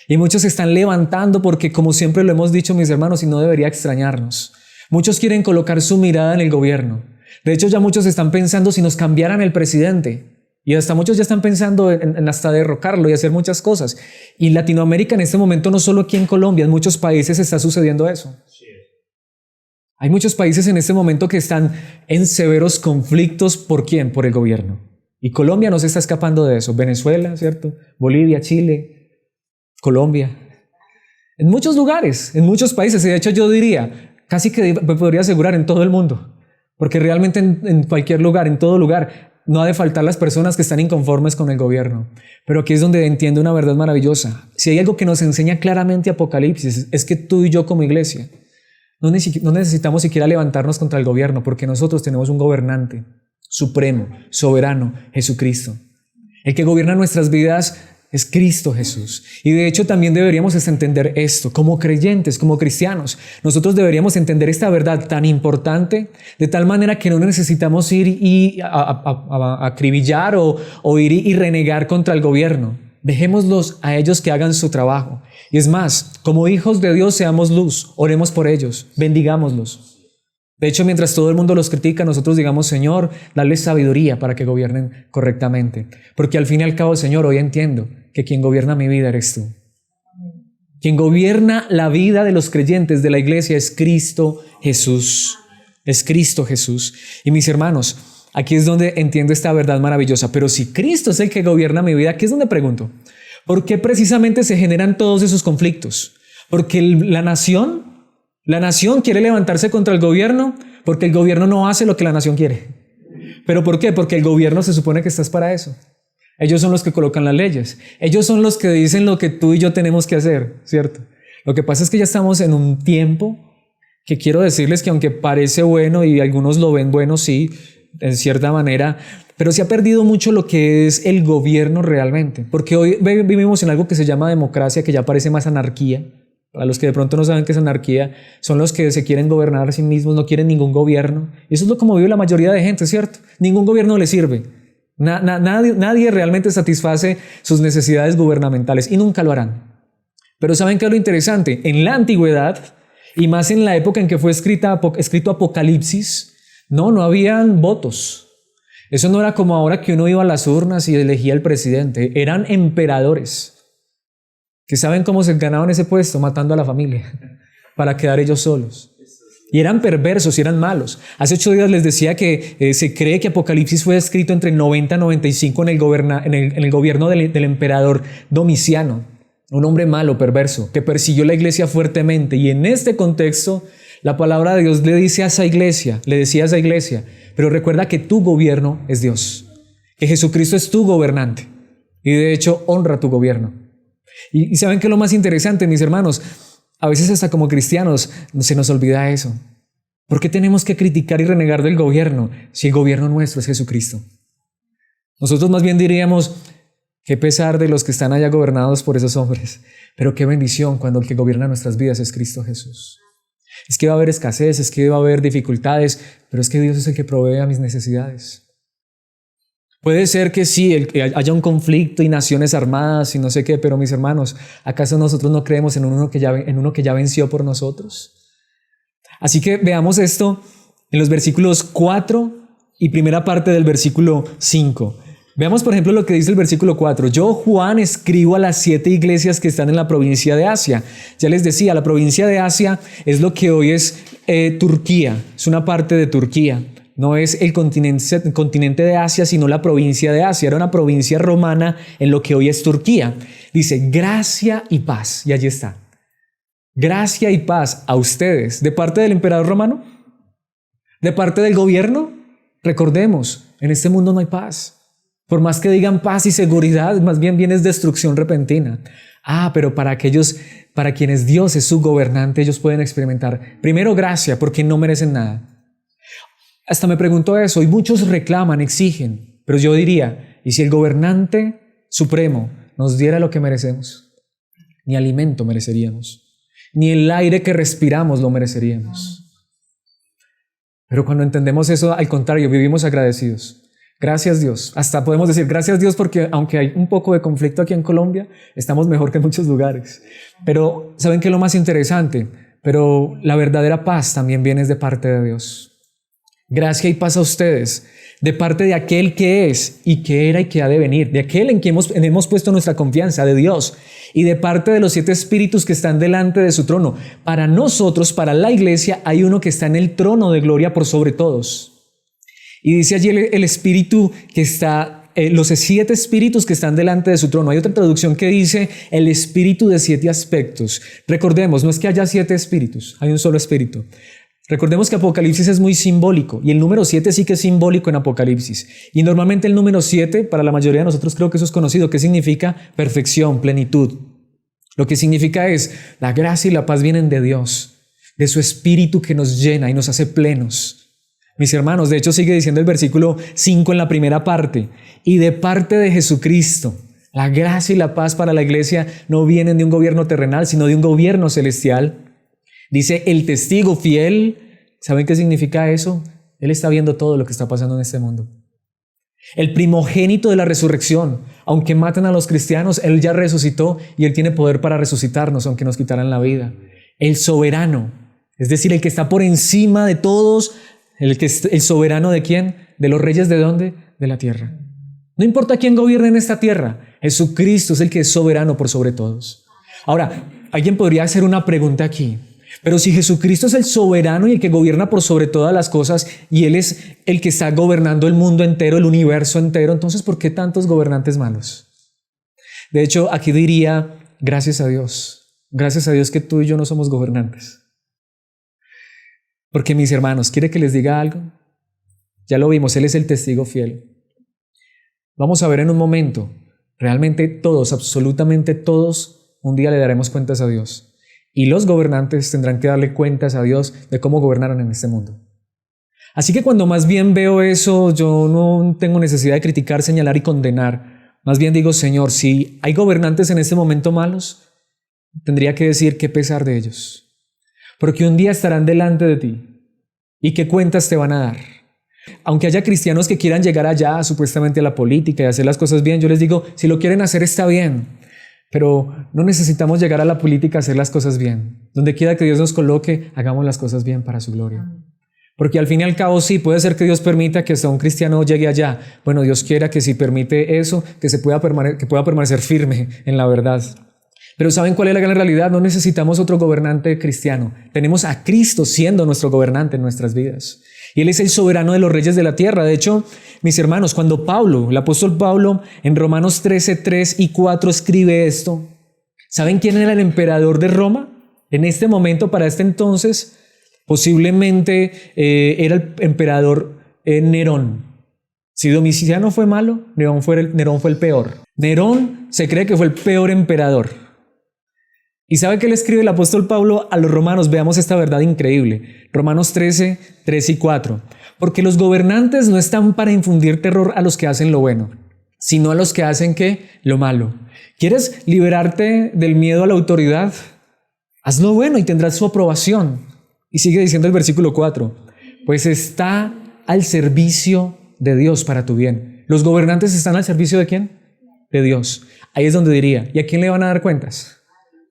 y muchos se están levantando porque, como siempre lo hemos dicho, mis hermanos, y no debería extrañarnos, muchos quieren colocar su mirada en el gobierno. De hecho, ya muchos están pensando si nos cambiaran el presidente y hasta muchos ya están pensando en hasta derrocarlo y hacer muchas cosas. Y Latinoamérica en este momento, no solo aquí en Colombia, en muchos países está sucediendo eso. Hay muchos países en este momento que están en severos conflictos. ¿Por quién? Por el gobierno. Y Colombia no se está escapando de eso. Venezuela, ¿cierto? Bolivia, Chile, Colombia. En muchos lugares, en muchos países. Y de hecho yo diría, casi que me podría asegurar en todo el mundo. Porque realmente en cualquier lugar, en todo lugar, no ha de faltar las personas que están inconformes con el gobierno. Pero aquí es donde entiendo una verdad maravillosa. Si hay algo que nos enseña claramente Apocalipsis, es que tú y yo como iglesia no necesitamos siquiera levantarnos contra el gobierno, porque nosotros tenemos un gobernante supremo, soberano, Jesucristo. El que gobierna nuestras vidas es Cristo Jesús. Y de hecho también deberíamos entender esto, como creyentes, como cristianos. Nosotros deberíamos entender esta verdad tan importante, de tal manera que no necesitamos ir y acribillar o ir y renegar contra el gobierno. Dejémoslos a ellos que hagan su trabajo. Y es más, como hijos de Dios seamos luz, oremos por ellos, bendigámoslos. De hecho, mientras todo el mundo los critica, nosotros digamos, Señor, dale sabiduría para que gobiernen correctamente. Porque al fin y al cabo, Señor, hoy entiendo que quien gobierna mi vida eres tú. Quien gobierna la vida de los creyentes de la iglesia es Cristo Jesús. Es Cristo Jesús. Y mis hermanos, aquí es donde entiendo esta verdad maravillosa. Pero si Cristo es el que gobierna mi vida, aquí es donde pregunto, ¿por qué precisamente se generan todos esos conflictos? Porque la nación quiere levantarse contra el gobierno porque el gobierno no hace lo que la nación quiere. ¿Pero por qué? Porque el gobierno se supone que estás para eso. Ellos son los que colocan las leyes. Ellos son los que dicen lo que tú y yo tenemos que hacer, ¿cierto? Lo que pasa es que ya estamos en un tiempo que quiero decirles que aunque parece bueno y algunos lo ven bueno, sí, en cierta manera, pero se ha perdido mucho lo que es el gobierno realmente. Porque hoy vivimos en algo que se llama democracia, que ya parece más anarquía. Para los que de pronto no saben qué es anarquía, son los que se quieren gobernar a sí mismos, no quieren ningún gobierno. Y eso es lo como vive la mayoría de gente, ¿cierto? Ningún gobierno les sirve. Nadie realmente satisface sus necesidades gubernamentales y nunca lo harán. Pero ¿saben qué es lo interesante? En la antigüedad, y más en la época en que fue escrito Apocalipsis, no habían votos. Eso no era como ahora que uno iba a las urnas y elegía al presidente. Eran emperadores que saben cómo se ganaban ese puesto, matando a la familia para quedar ellos solos. Y eran perversos y eran malos. Hace 8 días les decía que se cree que Apocalipsis fue escrito entre el 90 y 95 en el gobierno del emperador Domiciano, un hombre malo, perverso, que persiguió la iglesia fuertemente. Y en este contexto, la palabra de Dios le decía a esa iglesia, pero recuerda que tu gobierno es Dios, que Jesucristo es tu gobernante y de hecho honra tu gobierno. Y ¿saben qué es lo más interesante, mis hermanos? A veces hasta como cristianos se nos olvida eso. ¿Por qué tenemos que criticar y renegar del gobierno si el gobierno nuestro es Jesucristo? Nosotros más bien diríamos, qué pesar de los que están allá gobernados por esos hombres, pero qué bendición cuando el que gobierna nuestras vidas es Cristo Jesús. Es que va a haber escasez, es que va a haber dificultades, pero es que Dios es el que provee a mis necesidades. Puede ser que sí, haya un conflicto y naciones armadas y no sé qué, pero mis hermanos, ¿acaso nosotros no creemos en uno que ya venció por nosotros? Así que veamos esto en los versículos 4 y primera parte del versículo 5. Veamos, por ejemplo, lo que dice el versículo 4. Yo, Juan, escribo a las 7 iglesias que están en la provincia de Asia. Ya les decía, la provincia de Asia es lo que hoy es Turquía, es una parte de Turquía. No es el continente de Asia, sino la provincia de Asia. Era una provincia romana en lo que hoy es Turquía. Dice, gracia y paz. Y allí está. Gracia y paz a ustedes. ¿De parte del emperador romano? ¿De parte del gobierno? Recordemos, en este mundo no hay paz. Por más que digan paz y seguridad, más bien viene destrucción repentina. Pero para quienes Dios es su gobernante, ellos pueden experimentar primero gracia porque no merecen nada. Hasta me pregunto eso, y muchos reclaman, exigen, pero yo diría, ¿y si el gobernante supremo nos diera lo que merecemos? Ni alimento mereceríamos, ni el aire que respiramos lo mereceríamos. Pero cuando entendemos eso, al contrario, vivimos agradecidos. Gracias Dios. Hasta podemos decir gracias Dios porque aunque hay un poco de conflicto aquí en Colombia, estamos mejor que en muchos lugares. Pero ¿saben qué es lo más interesante? Pero la verdadera paz también viene de parte de Dios. Gracia y paz a ustedes, de parte de aquel que es y que era y que ha de venir, de aquel en quien hemos puesto nuestra confianza, de Dios, y de parte de los 7 espíritus que están delante de su trono. Para nosotros, para la iglesia, hay uno que está en el trono de gloria por sobre todos. Y dice allí el espíritu que está, los 7 espíritus que están delante de su trono. Hay otra traducción que dice el espíritu de 7 aspectos. Recordemos, no es que haya 7 espíritus, hay un solo espíritu. Recordemos que Apocalipsis es muy simbólico y el número 7 sí que es simbólico en Apocalipsis. Y normalmente el número 7, para la mayoría de nosotros creo que eso es conocido, que significa perfección, plenitud. Lo que significa es la gracia y la paz vienen de Dios, de su espíritu que nos llena y nos hace plenos. Mis hermanos, de hecho sigue diciendo el versículo 5 en la primera parte, y de parte de Jesucristo. La gracia y la paz para la iglesia no vienen de un gobierno terrenal, sino de un gobierno celestial. Dice el testigo fiel. ¿Saben qué significa eso? Él está viendo todo lo que está pasando en este mundo. El primogénito de la resurrección. Aunque maten a los cristianos, Él ya resucitó y Él tiene poder para resucitarnos, aunque nos quitaran la vida. El soberano, es decir, el que está por encima de todos. ¿El soberano de quién? De los reyes ¿de dónde? De la tierra. No importa quién gobierne en esta tierra, Jesucristo es el que es soberano por sobre todos. Ahora, alguien podría hacer una pregunta aquí. Pero si Jesucristo es el soberano y el que gobierna por sobre todas las cosas y Él es el que está gobernando el mundo entero, el universo entero, entonces ¿por qué tantos gobernantes malos? De hecho, aquí diría, gracias a Dios que tú y yo no somos gobernantes. Porque mis hermanos, ¿quiere que les diga algo? Ya lo vimos, Él es el testigo fiel. Vamos a ver en un momento, realmente todos, absolutamente todos, un día le daremos cuentas a Dios. Y los gobernantes tendrán que darle cuentas a Dios de cómo gobernaron en este mundo. Así que cuando más bien veo eso, yo no tengo necesidad de criticar, señalar y condenar. Más bien digo, Señor, si hay gobernantes en este momento malos, tendría que decir qué pesar de ellos. Porque un día estarán delante de ti. ¿Y qué cuentas te van a dar? Aunque haya cristianos que quieran llegar allá, supuestamente a la política y hacer las cosas bien, yo les digo, si lo quieren hacer está bien, pero no necesitamos llegar a la política a hacer las cosas bien. Donde quiera que Dios nos coloque, hagamos las cosas bien para su gloria. Porque al fin y al cabo sí, puede ser que Dios permita que hasta un cristiano llegue allá. Bueno, Dios quiera que si permite eso, que pueda permanecer firme en la verdad. Pero ¿saben cuál es la gran realidad? No necesitamos otro gobernante cristiano. Tenemos a Cristo siendo nuestro gobernante en nuestras vidas. Y Él es el soberano de los reyes de la tierra. De hecho, mis hermanos, cuando el apóstol Pablo, en Romanos 13, 3 y 4 escribe esto, ¿saben quién era el emperador de Roma? En este momento, para este entonces, posiblemente era el emperador Nerón. Si Domiciano fue malo, Nerón fue el peor. Nerón se cree que fue el peor emperador. ¿Y sabe qué le escribe el apóstol Pablo a los romanos? Veamos esta verdad increíble. Romanos 13, 3 y 4. Porque los gobernantes no están para infundir terror a los que hacen lo bueno, sino a los que hacen ¿qué? Lo malo. ¿Quieres liberarte del miedo a la autoridad? Haz lo bueno y tendrás su aprobación. Y sigue diciendo el versículo 4. Pues está al servicio de Dios para tu bien. ¿Los gobernantes están al servicio de quién? De Dios. Ahí es donde diría, ¿y a quién le van a dar cuentas?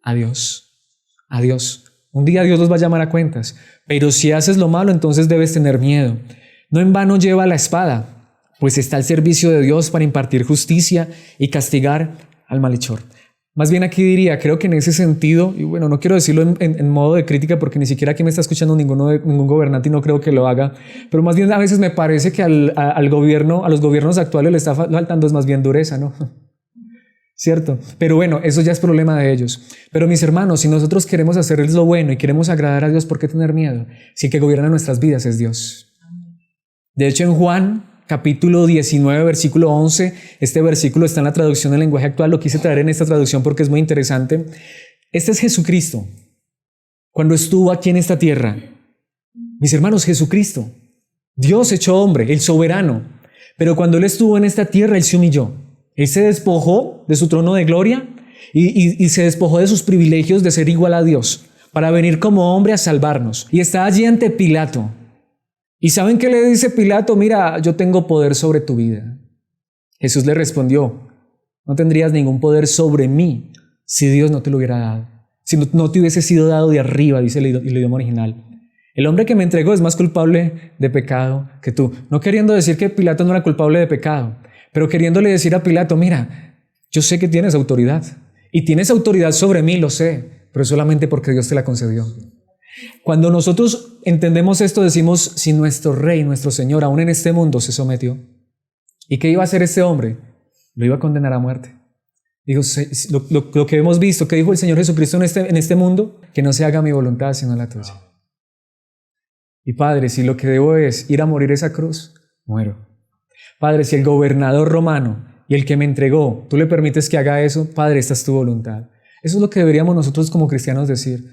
A Dios, a Dios. Un día Dios los va a llamar a cuentas, pero si haces lo malo, entonces debes tener miedo. No en vano lleva la espada, pues está al servicio de Dios para impartir justicia y castigar al malhechor. Más bien aquí diría, creo que en ese sentido, y bueno, no quiero decirlo en modo de crítica porque ni siquiera aquí me está escuchando ningún gobernante y no creo que lo haga, pero más bien a veces me parece que a los gobiernos actuales le está faltando es más bien dureza, ¿no? ¿Cierto? Pero bueno, eso ya es problema de ellos. Pero mis hermanos, si nosotros queremos hacer lo bueno y queremos agradar a Dios, ¿por qué tener miedo? Si el que gobierna nuestras vidas es Dios. De hecho, en Juan, capítulo 19, versículo 11, este versículo está en la traducción del lenguaje actual, lo quise traer en esta traducción porque es muy interesante. Este es Jesucristo, cuando estuvo aquí en esta tierra. Mis hermanos, Jesucristo, Dios hecho hombre, el soberano. Pero cuando Él estuvo en esta tierra, Él se humilló. Él se despojó de su trono de gloria y se despojó de sus privilegios de ser igual a Dios para venir como hombre a salvarnos. Y está allí ante Pilato. ¿Y saben qué le dice Pilato? Mira, yo tengo poder sobre tu vida. Jesús le respondió, no tendrías ningún poder sobre mí si Dios no te lo hubiera dado. Si no te hubiese sido dado de arriba, dice el idioma original. El hombre que me entregó es más culpable de pecado que tú. No queriendo decir que Pilato no era culpable de pecado, pero queriéndole decir a Pilato, mira, yo sé que tienes autoridad y tienes autoridad sobre mí, lo sé, pero solamente porque Dios te la concedió. Cuando nosotros entendemos esto, decimos, si nuestro Rey, nuestro Señor, aún en este mundo se sometió, ¿y qué iba a hacer este hombre? Lo iba a condenar a muerte. Digo, lo que hemos visto, ¿qué dijo el Señor Jesucristo en este mundo? Que no se haga mi voluntad, sino la tuya. Y Padre, si lo que debo es ir a morir esa cruz, muero. Padre, si el gobernador romano y el que me entregó, tú le permites que haga eso, Padre, esta es tu voluntad. Eso es lo que deberíamos nosotros como cristianos decir.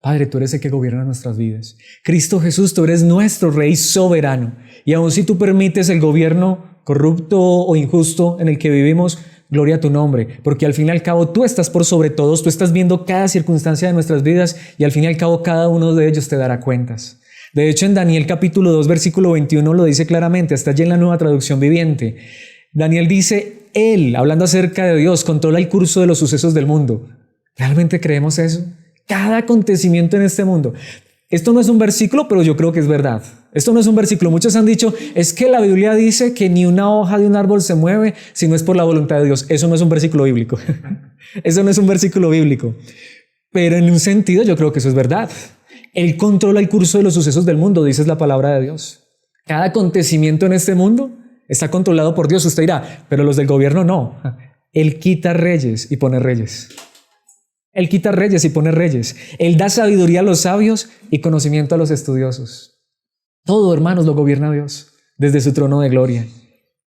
Padre, tú eres el que gobierna nuestras vidas. Cristo Jesús, tú eres nuestro Rey soberano. Y aun si tú permites el gobierno corrupto o injusto en el que vivimos, gloria a tu nombre. Porque al fin y al cabo tú estás por sobre todos, tú estás viendo cada circunstancia de nuestras vidas y al fin y al cabo cada uno de ellos te dará cuentas. De hecho, en Daniel capítulo 2, versículo 21 lo dice claramente, hasta allí en la Nueva Traducción Viviente. Daniel dice, Él, hablando acerca de Dios, controla el curso de los sucesos del mundo. ¿Realmente creemos eso? Cada acontecimiento en este mundo. Esto no es un versículo, pero yo creo que es verdad. Esto no es un versículo. Muchos han dicho, es que la Biblia dice que ni una hoja de un árbol se mueve si no es por la voluntad de Dios. Eso no es un versículo bíblico. Eso no es un versículo bíblico. Pero en un sentido yo creo que eso es verdad. Él controla el curso de los sucesos del mundo, dice la palabra de Dios. Cada acontecimiento en este mundo está controlado por Dios. Usted dirá, pero los del gobierno no. Él quita reyes y pone reyes. Él quita reyes y pone reyes. Él da sabiduría a los sabios y conocimiento a los estudiosos. Todo, hermanos, lo gobierna Dios desde su trono de gloria.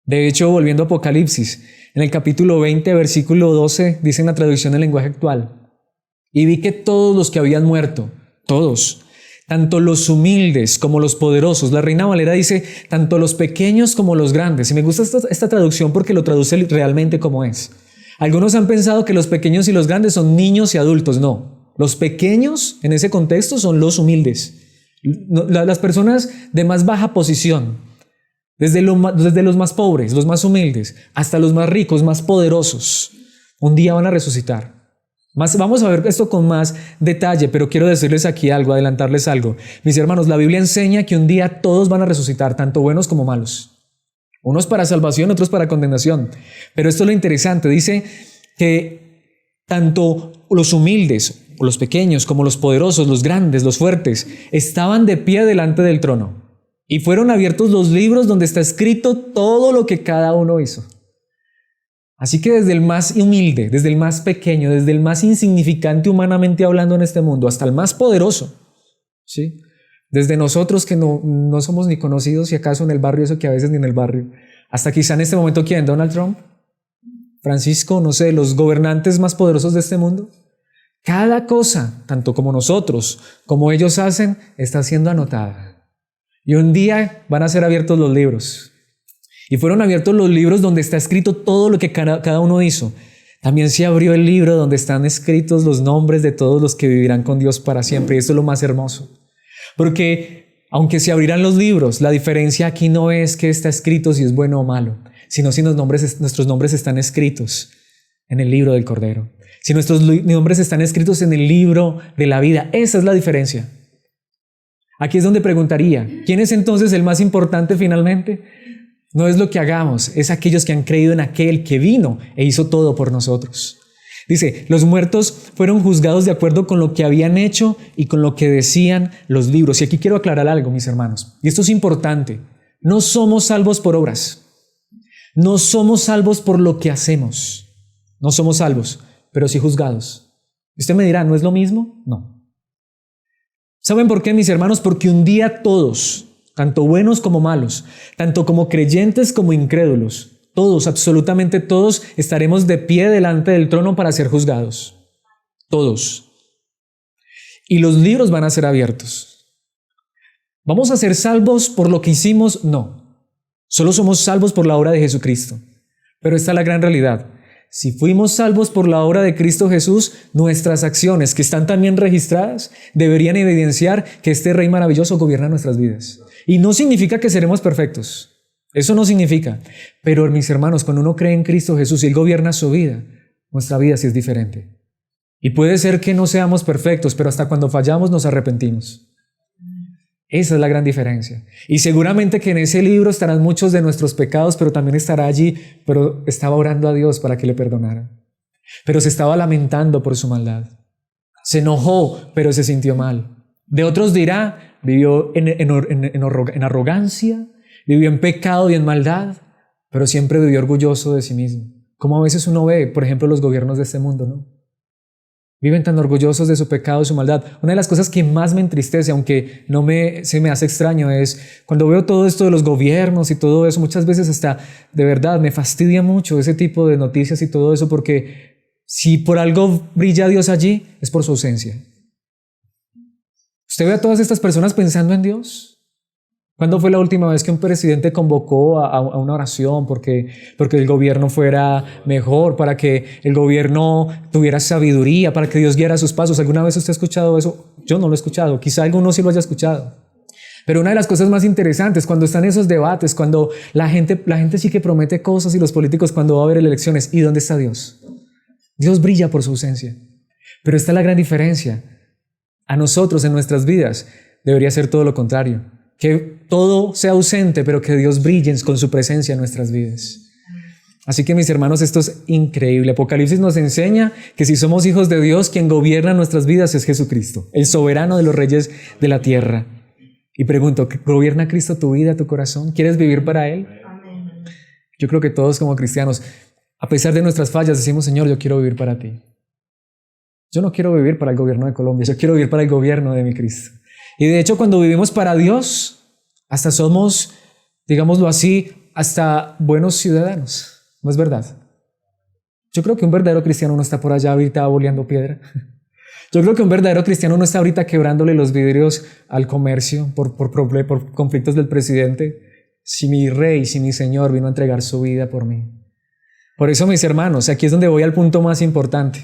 De hecho, volviendo a Apocalipsis, en el capítulo 20, versículo 12, dice en la traducción del lenguaje actual, y vi que todos los que habían muerto, todos, tanto los humildes como los poderosos, la Reina Valera dice, tanto los pequeños como los grandes. Y me gusta esta traducción porque lo traduce realmente como es. Algunos han pensado que los pequeños y los grandes son niños y adultos. No. Los pequeños en ese contexto son los humildes, las personas de más baja posición, desde los más pobres, los más humildes, hasta los más ricos, más poderosos. Un día van a resucitar. Vamos a ver esto con más detalle, pero quiero decirles aquí algo, adelantarles algo. Mis hermanos, la Biblia enseña que un día todos van a resucitar, tanto buenos como malos. Unos para salvación, otros para condenación. Pero esto es lo interesante, dice que tanto los humildes, los pequeños, como los poderosos, los grandes, los fuertes, estaban de pie delante del trono. Y fueron abiertos los libros donde está escrito todo lo que cada uno hizo. Así que desde el más humilde, desde el más pequeño, desde el más insignificante humanamente hablando en este mundo, hasta el más poderoso, ¿sí? Desde nosotros que no somos ni conocidos, si acaso en el barrio, eso que a veces ni en el barrio, hasta quizá en este momento, ¿quién? Donald Trump, Francisco, no sé, los gobernantes más poderosos de este mundo. Cada cosa, tanto como nosotros, como ellos hacen, está siendo anotada. Y un día van a ser abiertos los libros. Y fueron abiertos los libros donde está escrito todo lo que cada uno hizo. También se abrió el libro donde están escritos los nombres de todos los que vivirán con Dios para siempre. Y esto es lo más hermoso. Porque aunque se abrirán los libros, la diferencia aquí no es que está escrito si es bueno o malo, sino si nuestros nombres están escritos en el libro del Cordero. Si nuestros nombres están escritos en el libro de la vida. Esa es la diferencia. Aquí es donde preguntaría, ¿quién es entonces el más importante finalmente? No es lo que hagamos, es aquellos que han creído en aquel que vino e hizo todo por nosotros. Dice, los muertos fueron juzgados de acuerdo con lo que habían hecho y con lo que decían los libros. Y aquí quiero aclarar algo, mis hermanos, y esto es importante. No somos salvos por obras. No somos salvos por lo que hacemos. No somos salvos, pero sí juzgados. Usted me dirá, ¿no es lo mismo? No. ¿Saben por qué, mis hermanos? Porque un día todos, tanto buenos como malos, tanto como creyentes como incrédulos, todos, absolutamente todos, estaremos de pie delante del trono para ser juzgados. Todos. Y los libros van a ser abiertos. ¿Vamos a ser salvos por lo que hicimos? No. Solo somos salvos por la obra de Jesucristo. Pero esta es la gran realidad. Si fuimos salvos por la obra de Cristo Jesús, nuestras acciones, que están también registradas, deberían evidenciar que este Rey maravilloso gobierna nuestras vidas. Y no significa que seremos perfectos. Eso no significa. Pero, mis hermanos, cuando uno cree en Cristo Jesús y Él gobierna su vida, nuestra vida sí es diferente. Y puede ser que no seamos perfectos, pero hasta cuando fallamos nos arrepentimos. Esa es la gran diferencia. Y seguramente que en ese libro estarán muchos de nuestros pecados, pero también estará allí, pero estaba orando a Dios para que le perdonara. Pero se estaba lamentando por su maldad. Se enojó, pero se sintió mal. De otros dirá, vivió en arrogancia, vivió en pecado y en maldad, pero siempre vivió orgulloso de sí mismo. Como a veces uno ve, por ejemplo, los gobiernos de este mundo, ¿no? Viven tan orgullosos de su pecado y su maldad. Una de las cosas que más me entristece, aunque se me hace extraño, es cuando veo todo esto de los gobiernos y todo eso, muchas veces hasta de verdad me fastidia mucho ese tipo de noticias y todo eso, porque si por algo brilla Dios allí, es por su ausencia. ¿Usted ve a todas estas personas pensando en Dios? ¿Cuándo fue la última vez que un presidente convocó a una oración porque el gobierno fuera mejor, para que el gobierno tuviera sabiduría, para que Dios guiara sus pasos? ¿Alguna vez usted ha escuchado eso? Yo no lo he escuchado, quizá alguno sí lo haya escuchado. Pero una de las cosas más interesantes, cuando están esos debates, cuando la gente sí que promete cosas y los políticos cuando va a haber elecciones, ¿y dónde está Dios? Dios brilla por su ausencia. Pero esta es la gran diferencia. A nosotros en nuestras vidas debería ser todo lo contrario. Que todo sea ausente, pero que Dios brille con su presencia en nuestras vidas. Así que, mis hermanos, esto es increíble. Apocalipsis nos enseña que si somos hijos de Dios, quien gobierna nuestras vidas es Jesucristo, el soberano de los reyes de la tierra. Y pregunto, ¿gobierna Cristo tu vida, tu corazón? ¿Quieres vivir para Él? Yo creo que todos como cristianos, a pesar de nuestras fallas, decimos, Señor, yo quiero vivir para ti. Yo no quiero vivir para el gobierno de Colombia, yo quiero vivir para el gobierno de mi Cristo. Y de hecho, cuando vivimos para Dios, hasta somos, digámoslo así, hasta buenos ciudadanos. ¿No es verdad? Yo creo que un verdadero cristiano no está por allá ahorita boleando piedra. Yo creo que un verdadero cristiano no está ahorita quebrándole los vidrios al comercio por conflictos del presidente. Si mi rey, si mi Señor vino a entregar su vida por mí. Por eso, mis hermanos, aquí es donde voy al punto más importante.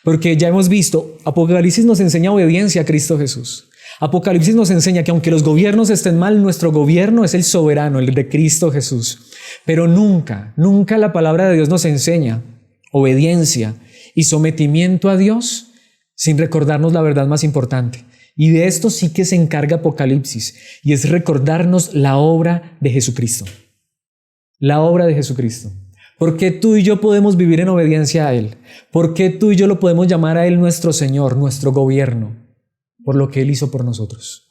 Porque ya hemos visto, Apocalipsis nos enseña obediencia a Cristo Jesús. Apocalipsis nos enseña que aunque los gobiernos estén mal, nuestro gobierno es el soberano, el de Cristo Jesús. Pero nunca la palabra de Dios nos enseña obediencia y sometimiento a Dios sin recordarnos la verdad más importante. Y de esto sí que se encarga Apocalipsis, y es recordarnos la obra de Jesucristo. La obra de Jesucristo. ¿Por qué tú y yo podemos vivir en obediencia a Él? ¿Por qué tú y yo lo podemos llamar a Él nuestro Señor, nuestro gobierno? Por lo que Él hizo por nosotros.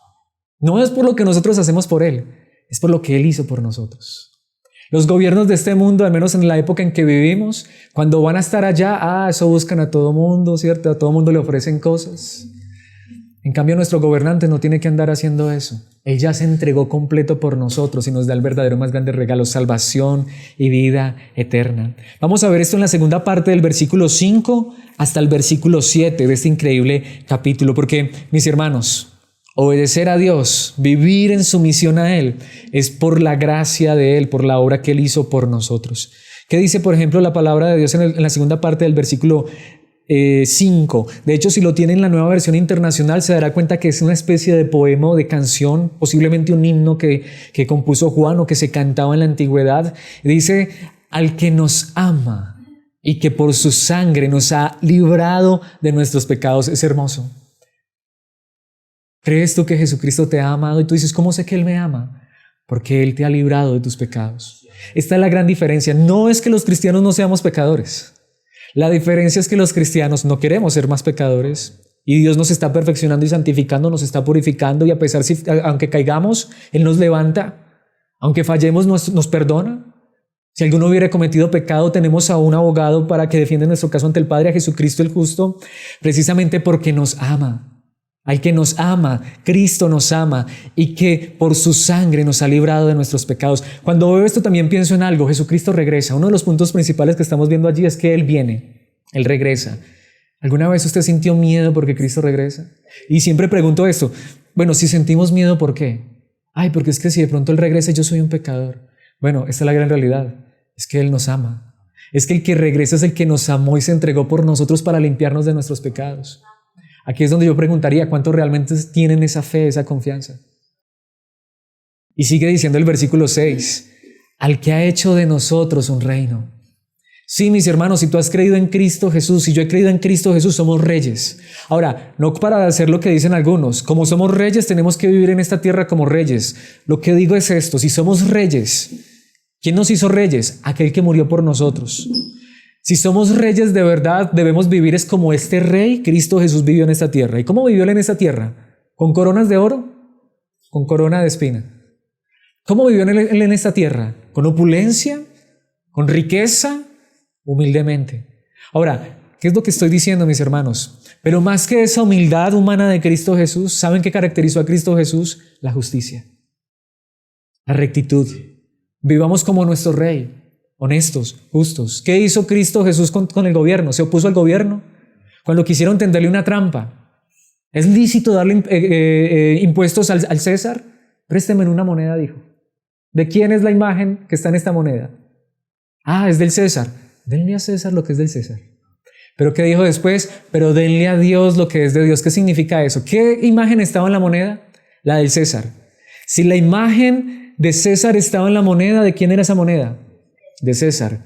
No es por lo que nosotros hacemos por Él, es por lo que Él hizo por nosotros. Los gobiernos de este mundo, al menos en la época en que vivimos, cuando van a estar allá, eso buscan a todo mundo, ¿cierto? A todo mundo le ofrecen cosas. En cambio, nuestro gobernante no tiene que andar haciendo eso. Él ya se entregó completo por nosotros y nos da el verdadero más grande regalo, salvación y vida eterna. Vamos a ver esto en la segunda parte del versículo 5 hasta el versículo 7 de este increíble capítulo, porque, mis hermanos, obedecer a Dios, vivir en sumisión a Él, es por la gracia de Él, por la obra que Él hizo por nosotros. ¿Qué dice, por ejemplo, la palabra de Dios en la segunda parte del versículo 5? De hecho, si lo tiene en la Nueva Versión Internacional, se dará cuenta que es una especie de poema o de canción, posiblemente un himno que compuso Juan o que se cantaba en la antigüedad. Dice: al que nos ama y que por su sangre nos ha librado de nuestros pecados. Es hermoso. ¿Crees tú que Jesucristo te ha amado? Y tú dices: ¿cómo sé que Él me ama? Porque Él te ha librado de tus pecados. Esta es la gran diferencia. No es que los cristianos no seamos pecadores. La diferencia es que los cristianos no queremos ser más pecadores y Dios nos está perfeccionando y santificando, nos está purificando, y a pesar, aunque caigamos, Él nos levanta. Aunque fallemos, nos perdona. Si alguno hubiera cometido pecado, tenemos a un abogado para que defienda nuestro caso ante el Padre, a Jesucristo el justo, precisamente porque nos ama. Al que nos ama, Cristo nos ama, y que por su sangre nos ha librado de nuestros pecados. Cuando veo esto también pienso en algo: Jesucristo regresa. Uno de los puntos principales que estamos viendo allí es que Él viene, Él regresa. ¿Alguna vez usted sintió miedo porque Cristo regresa? Y siempre pregunto esto: bueno, si sentimos miedo, ¿por qué? Porque es que si de pronto Él regresa, yo soy un pecador. Bueno, esta es la gran realidad, es que Él nos ama. Es que el que regresa es el que nos amó y se entregó por nosotros para limpiarnos de nuestros pecados. Aquí es donde yo preguntaría: ¿cuántos realmente tienen esa fe, esa confianza? Y sigue diciendo el versículo 6, al que ha hecho de nosotros un reino. Sí, mis hermanos, si tú has creído en Cristo Jesús, si yo he creído en Cristo Jesús, somos reyes. Ahora, no para hacer lo que dicen algunos, como somos reyes tenemos que vivir en esta tierra como reyes. Lo que digo es esto: si somos reyes, ¿quién nos hizo reyes? Aquel que murió por nosotros. Si somos reyes de verdad, debemos vivir es como este rey, Cristo Jesús, vivió en esta tierra. ¿Y cómo vivió Él en esta tierra? ¿Con coronas de oro? ¿Con corona de espina? ¿Cómo vivió Él en esta tierra? ¿Con opulencia? ¿Con riqueza? Humildemente. Ahora, ¿qué es lo que estoy diciendo, mis hermanos? Pero más que esa humildad humana de Cristo Jesús, ¿saben qué caracterizó a Cristo Jesús? La justicia, la rectitud. Vivamos como nuestro rey. Honestos, justos. ¿Qué hizo Cristo Jesús con el gobierno? ¿Se opuso al gobierno? Cuando quisieron tenderle una trampa. ¿Es lícito darle impuestos al César? Présteme una moneda, dijo. ¿De quién es la imagen que está en esta moneda? Es del César. Denle a César lo que es del César. ¿Pero qué dijo después? Pero denle a Dios lo que es de Dios. ¿Qué significa eso? ¿Qué imagen estaba en la moneda? La del César. Si la imagen de César estaba en la moneda, ¿de quién era esa moneda? De César.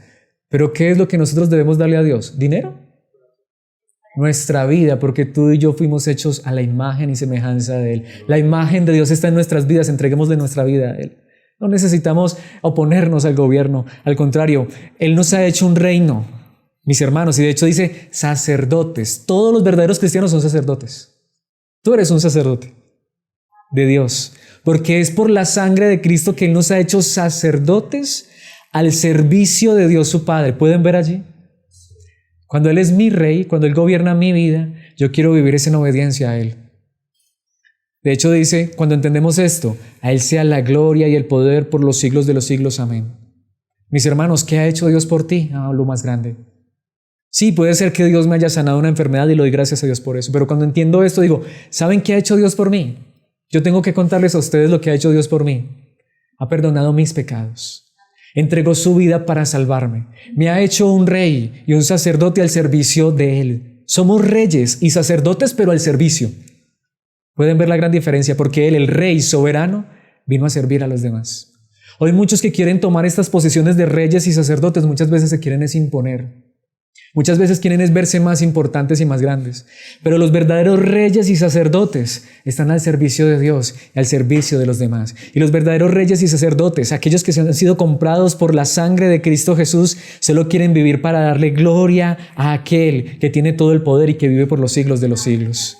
Pero ¿qué es lo que nosotros debemos darle a Dios? ¿Dinero? Nuestra vida, porque tú y yo fuimos hechos a la imagen y semejanza de Él. La imagen de Dios está en nuestras vidas, entreguémosle nuestra vida a Él. No necesitamos oponernos al gobierno, al contrario, Él nos ha hecho un reino, mis hermanos, y de hecho dice sacerdotes. Todos los verdaderos cristianos son sacerdotes. Tú eres un sacerdote de Dios, porque es por la sangre de Cristo que Él nos ha hecho sacerdotes al servicio de Dios su Padre. ¿Pueden ver allí? Cuando Él es mi rey, cuando Él gobierna mi vida, yo quiero vivir en obediencia a Él. De hecho dice, cuando entendemos esto, a Él sea la gloria y el poder por los siglos de los siglos. Amén. Mis hermanos, ¿qué ha hecho Dios por ti? Lo más grande. Sí, puede ser que Dios me haya sanado una enfermedad y le doy gracias a Dios por eso. Pero cuando entiendo esto, digo, ¿saben qué ha hecho Dios por mí? Yo tengo que contarles a ustedes lo que ha hecho Dios por mí. Ha perdonado mis pecados. Entregó su vida para salvarme. Me ha hecho un rey y un sacerdote al servicio de Él. Somos reyes y sacerdotes, pero al servicio. Pueden ver la gran diferencia, porque Él, el Rey soberano, vino a servir a los demás. Hoy muchos que quieren tomar estas posiciones de reyes y sacerdotes, muchas veces se quieren es imponer. Muchas veces quieren es verse más importantes y más grandes. Pero los verdaderos reyes y sacerdotes están al servicio de Dios y al servicio de los demás. Y los verdaderos reyes y sacerdotes, aquellos que han sido comprados por la sangre de Cristo Jesús, solo quieren vivir para darle gloria a aquel que tiene todo el poder y que vive por los siglos de los siglos.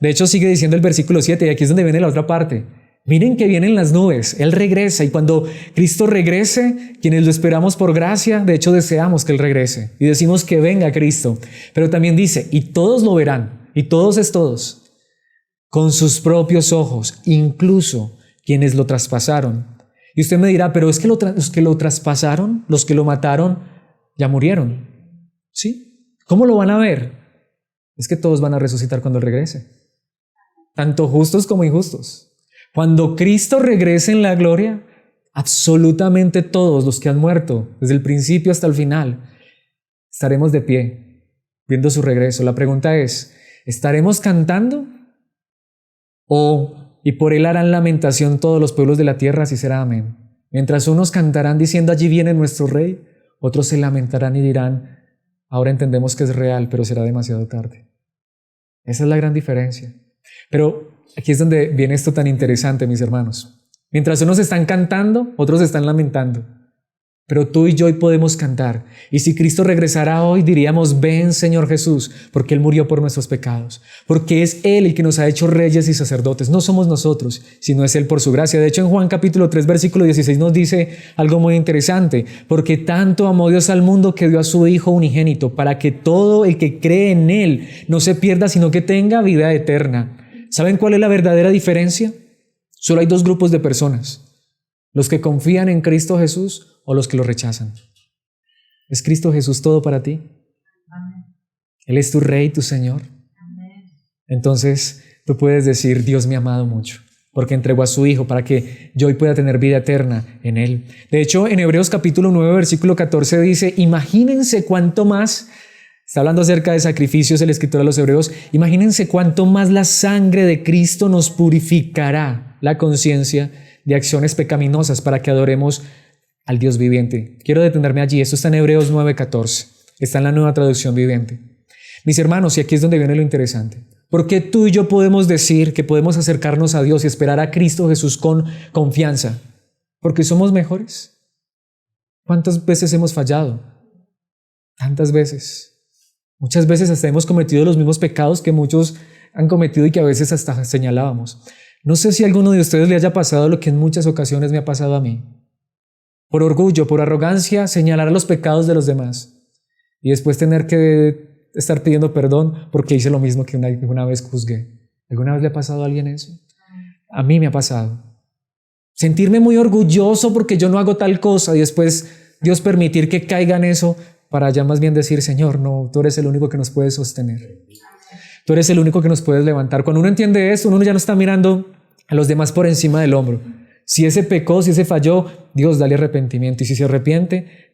De hecho, sigue diciendo el versículo 7, y aquí es donde viene la otra parte. Miren que vienen las nubes, Él regresa, y cuando Cristo regrese, quienes lo esperamos por gracia, de hecho deseamos que Él regrese y decimos que venga Cristo. Pero también dice, y todos lo verán, y todos es todos, con sus propios ojos, incluso quienes lo traspasaron. Y usted me dirá, pero es que los que lo traspasaron, los que lo mataron, ya murieron. ¿Sí? ¿Cómo lo van a ver? Es que todos van a resucitar cuando Él regrese, tanto justos como injustos. Cuando Cristo regrese en la gloria, absolutamente todos los que han muerto, desde el principio hasta el final, estaremos de pie, viendo su regreso. La pregunta es, ¿estaremos cantando? ¿Y por Él harán lamentación todos los pueblos de la tierra? Así será, amén. Mientras unos cantarán diciendo, allí viene nuestro Rey, otros se lamentarán y dirán, ahora entendemos que es real, pero será demasiado tarde. Esa es la gran diferencia. Pero aquí es donde viene esto tan interesante, mis hermanos. Mientras unos están cantando, otros están lamentando. Pero tú y yo hoy podemos cantar. Y si Cristo regresara hoy, diríamos, ven Señor Jesús, porque Él murió por nuestros pecados. Porque es Él el que nos ha hecho reyes y sacerdotes. No somos nosotros, sino es Él por su gracia. De hecho, en Juan capítulo 3, versículo 16 nos dice algo muy interesante. Porque tanto amó Dios al mundo que dio a su Hijo unigénito, para que todo el que cree en Él no se pierda, sino que tenga vida eterna. ¿Saben cuál es la verdadera diferencia? Solo hay dos grupos de personas. Los que confían en Cristo Jesús o los que lo rechazan. ¿Es Cristo Jesús todo para ti? Amén. ¿Él es tu Rey, tu Señor? Amén. Entonces tú puedes decir, Dios me ha amado mucho, porque entregó a su Hijo para que yo hoy pueda tener vida eterna en Él. De hecho, en Hebreos capítulo 9, versículo 14 dice, imagínense cuánto más. Está hablando acerca de sacrificios el escritor a los hebreos. Imagínense cuánto más la sangre de Cristo nos purificará la conciencia de acciones pecaminosas para que adoremos al Dios viviente. Quiero detenerme allí. Esto está en Hebreos 9:14. Está en la Nueva Traducción Viviente. Mis hermanos, y aquí es donde viene lo interesante. ¿Por qué tú y yo podemos decir que podemos acercarnos a Dios y esperar a Cristo Jesús con confianza? ¿Porque somos mejores? ¿Cuántas veces hemos fallado? Tantas veces. Muchas veces hasta hemos cometido los mismos pecados que muchos han cometido y que a veces hasta señalábamos. No sé si a alguno de ustedes le haya pasado lo que en muchas ocasiones me ha pasado a mí. Por orgullo, por arrogancia, señalar los pecados de los demás y después tener que estar pidiendo perdón porque hice lo mismo que una vez juzgué. ¿Alguna vez le ha pasado a alguien eso? A mí me ha pasado. Sentirme muy orgulloso porque yo no hago tal cosa y después Dios permitir que caiga en eso para ya más bien decir, Señor, no, tú eres el único que nos puedes sostener. Tú eres el único que nos puedes levantar. Cuando uno entiende esto, uno ya no está mirando a los demás por encima del hombro. Si ese pecó, si ese falló, Dios, dale arrepentimiento. Y si se arrepiente,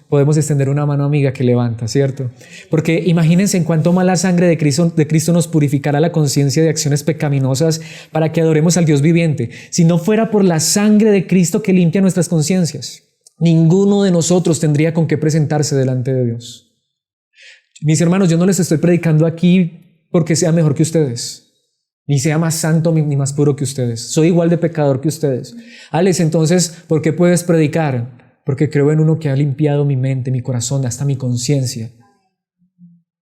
podemos extender una mano amiga que levanta, ¿cierto? Porque imagínense en cuánto más la sangre de Cristo nos purificará la conciencia de acciones pecaminosas para que adoremos al Dios viviente. Si no fuera por la sangre de Cristo que limpia nuestras conciencias, ninguno de nosotros tendría con qué presentarse delante de Dios. Mis hermanos, yo no les estoy predicando aquí porque sea mejor que ustedes, ni sea más santo ni más puro que ustedes. Soy igual de pecador que ustedes. Alex, entonces, ¿por qué puedes predicar? Porque creo en uno que ha limpiado mi mente, mi corazón, hasta mi conciencia.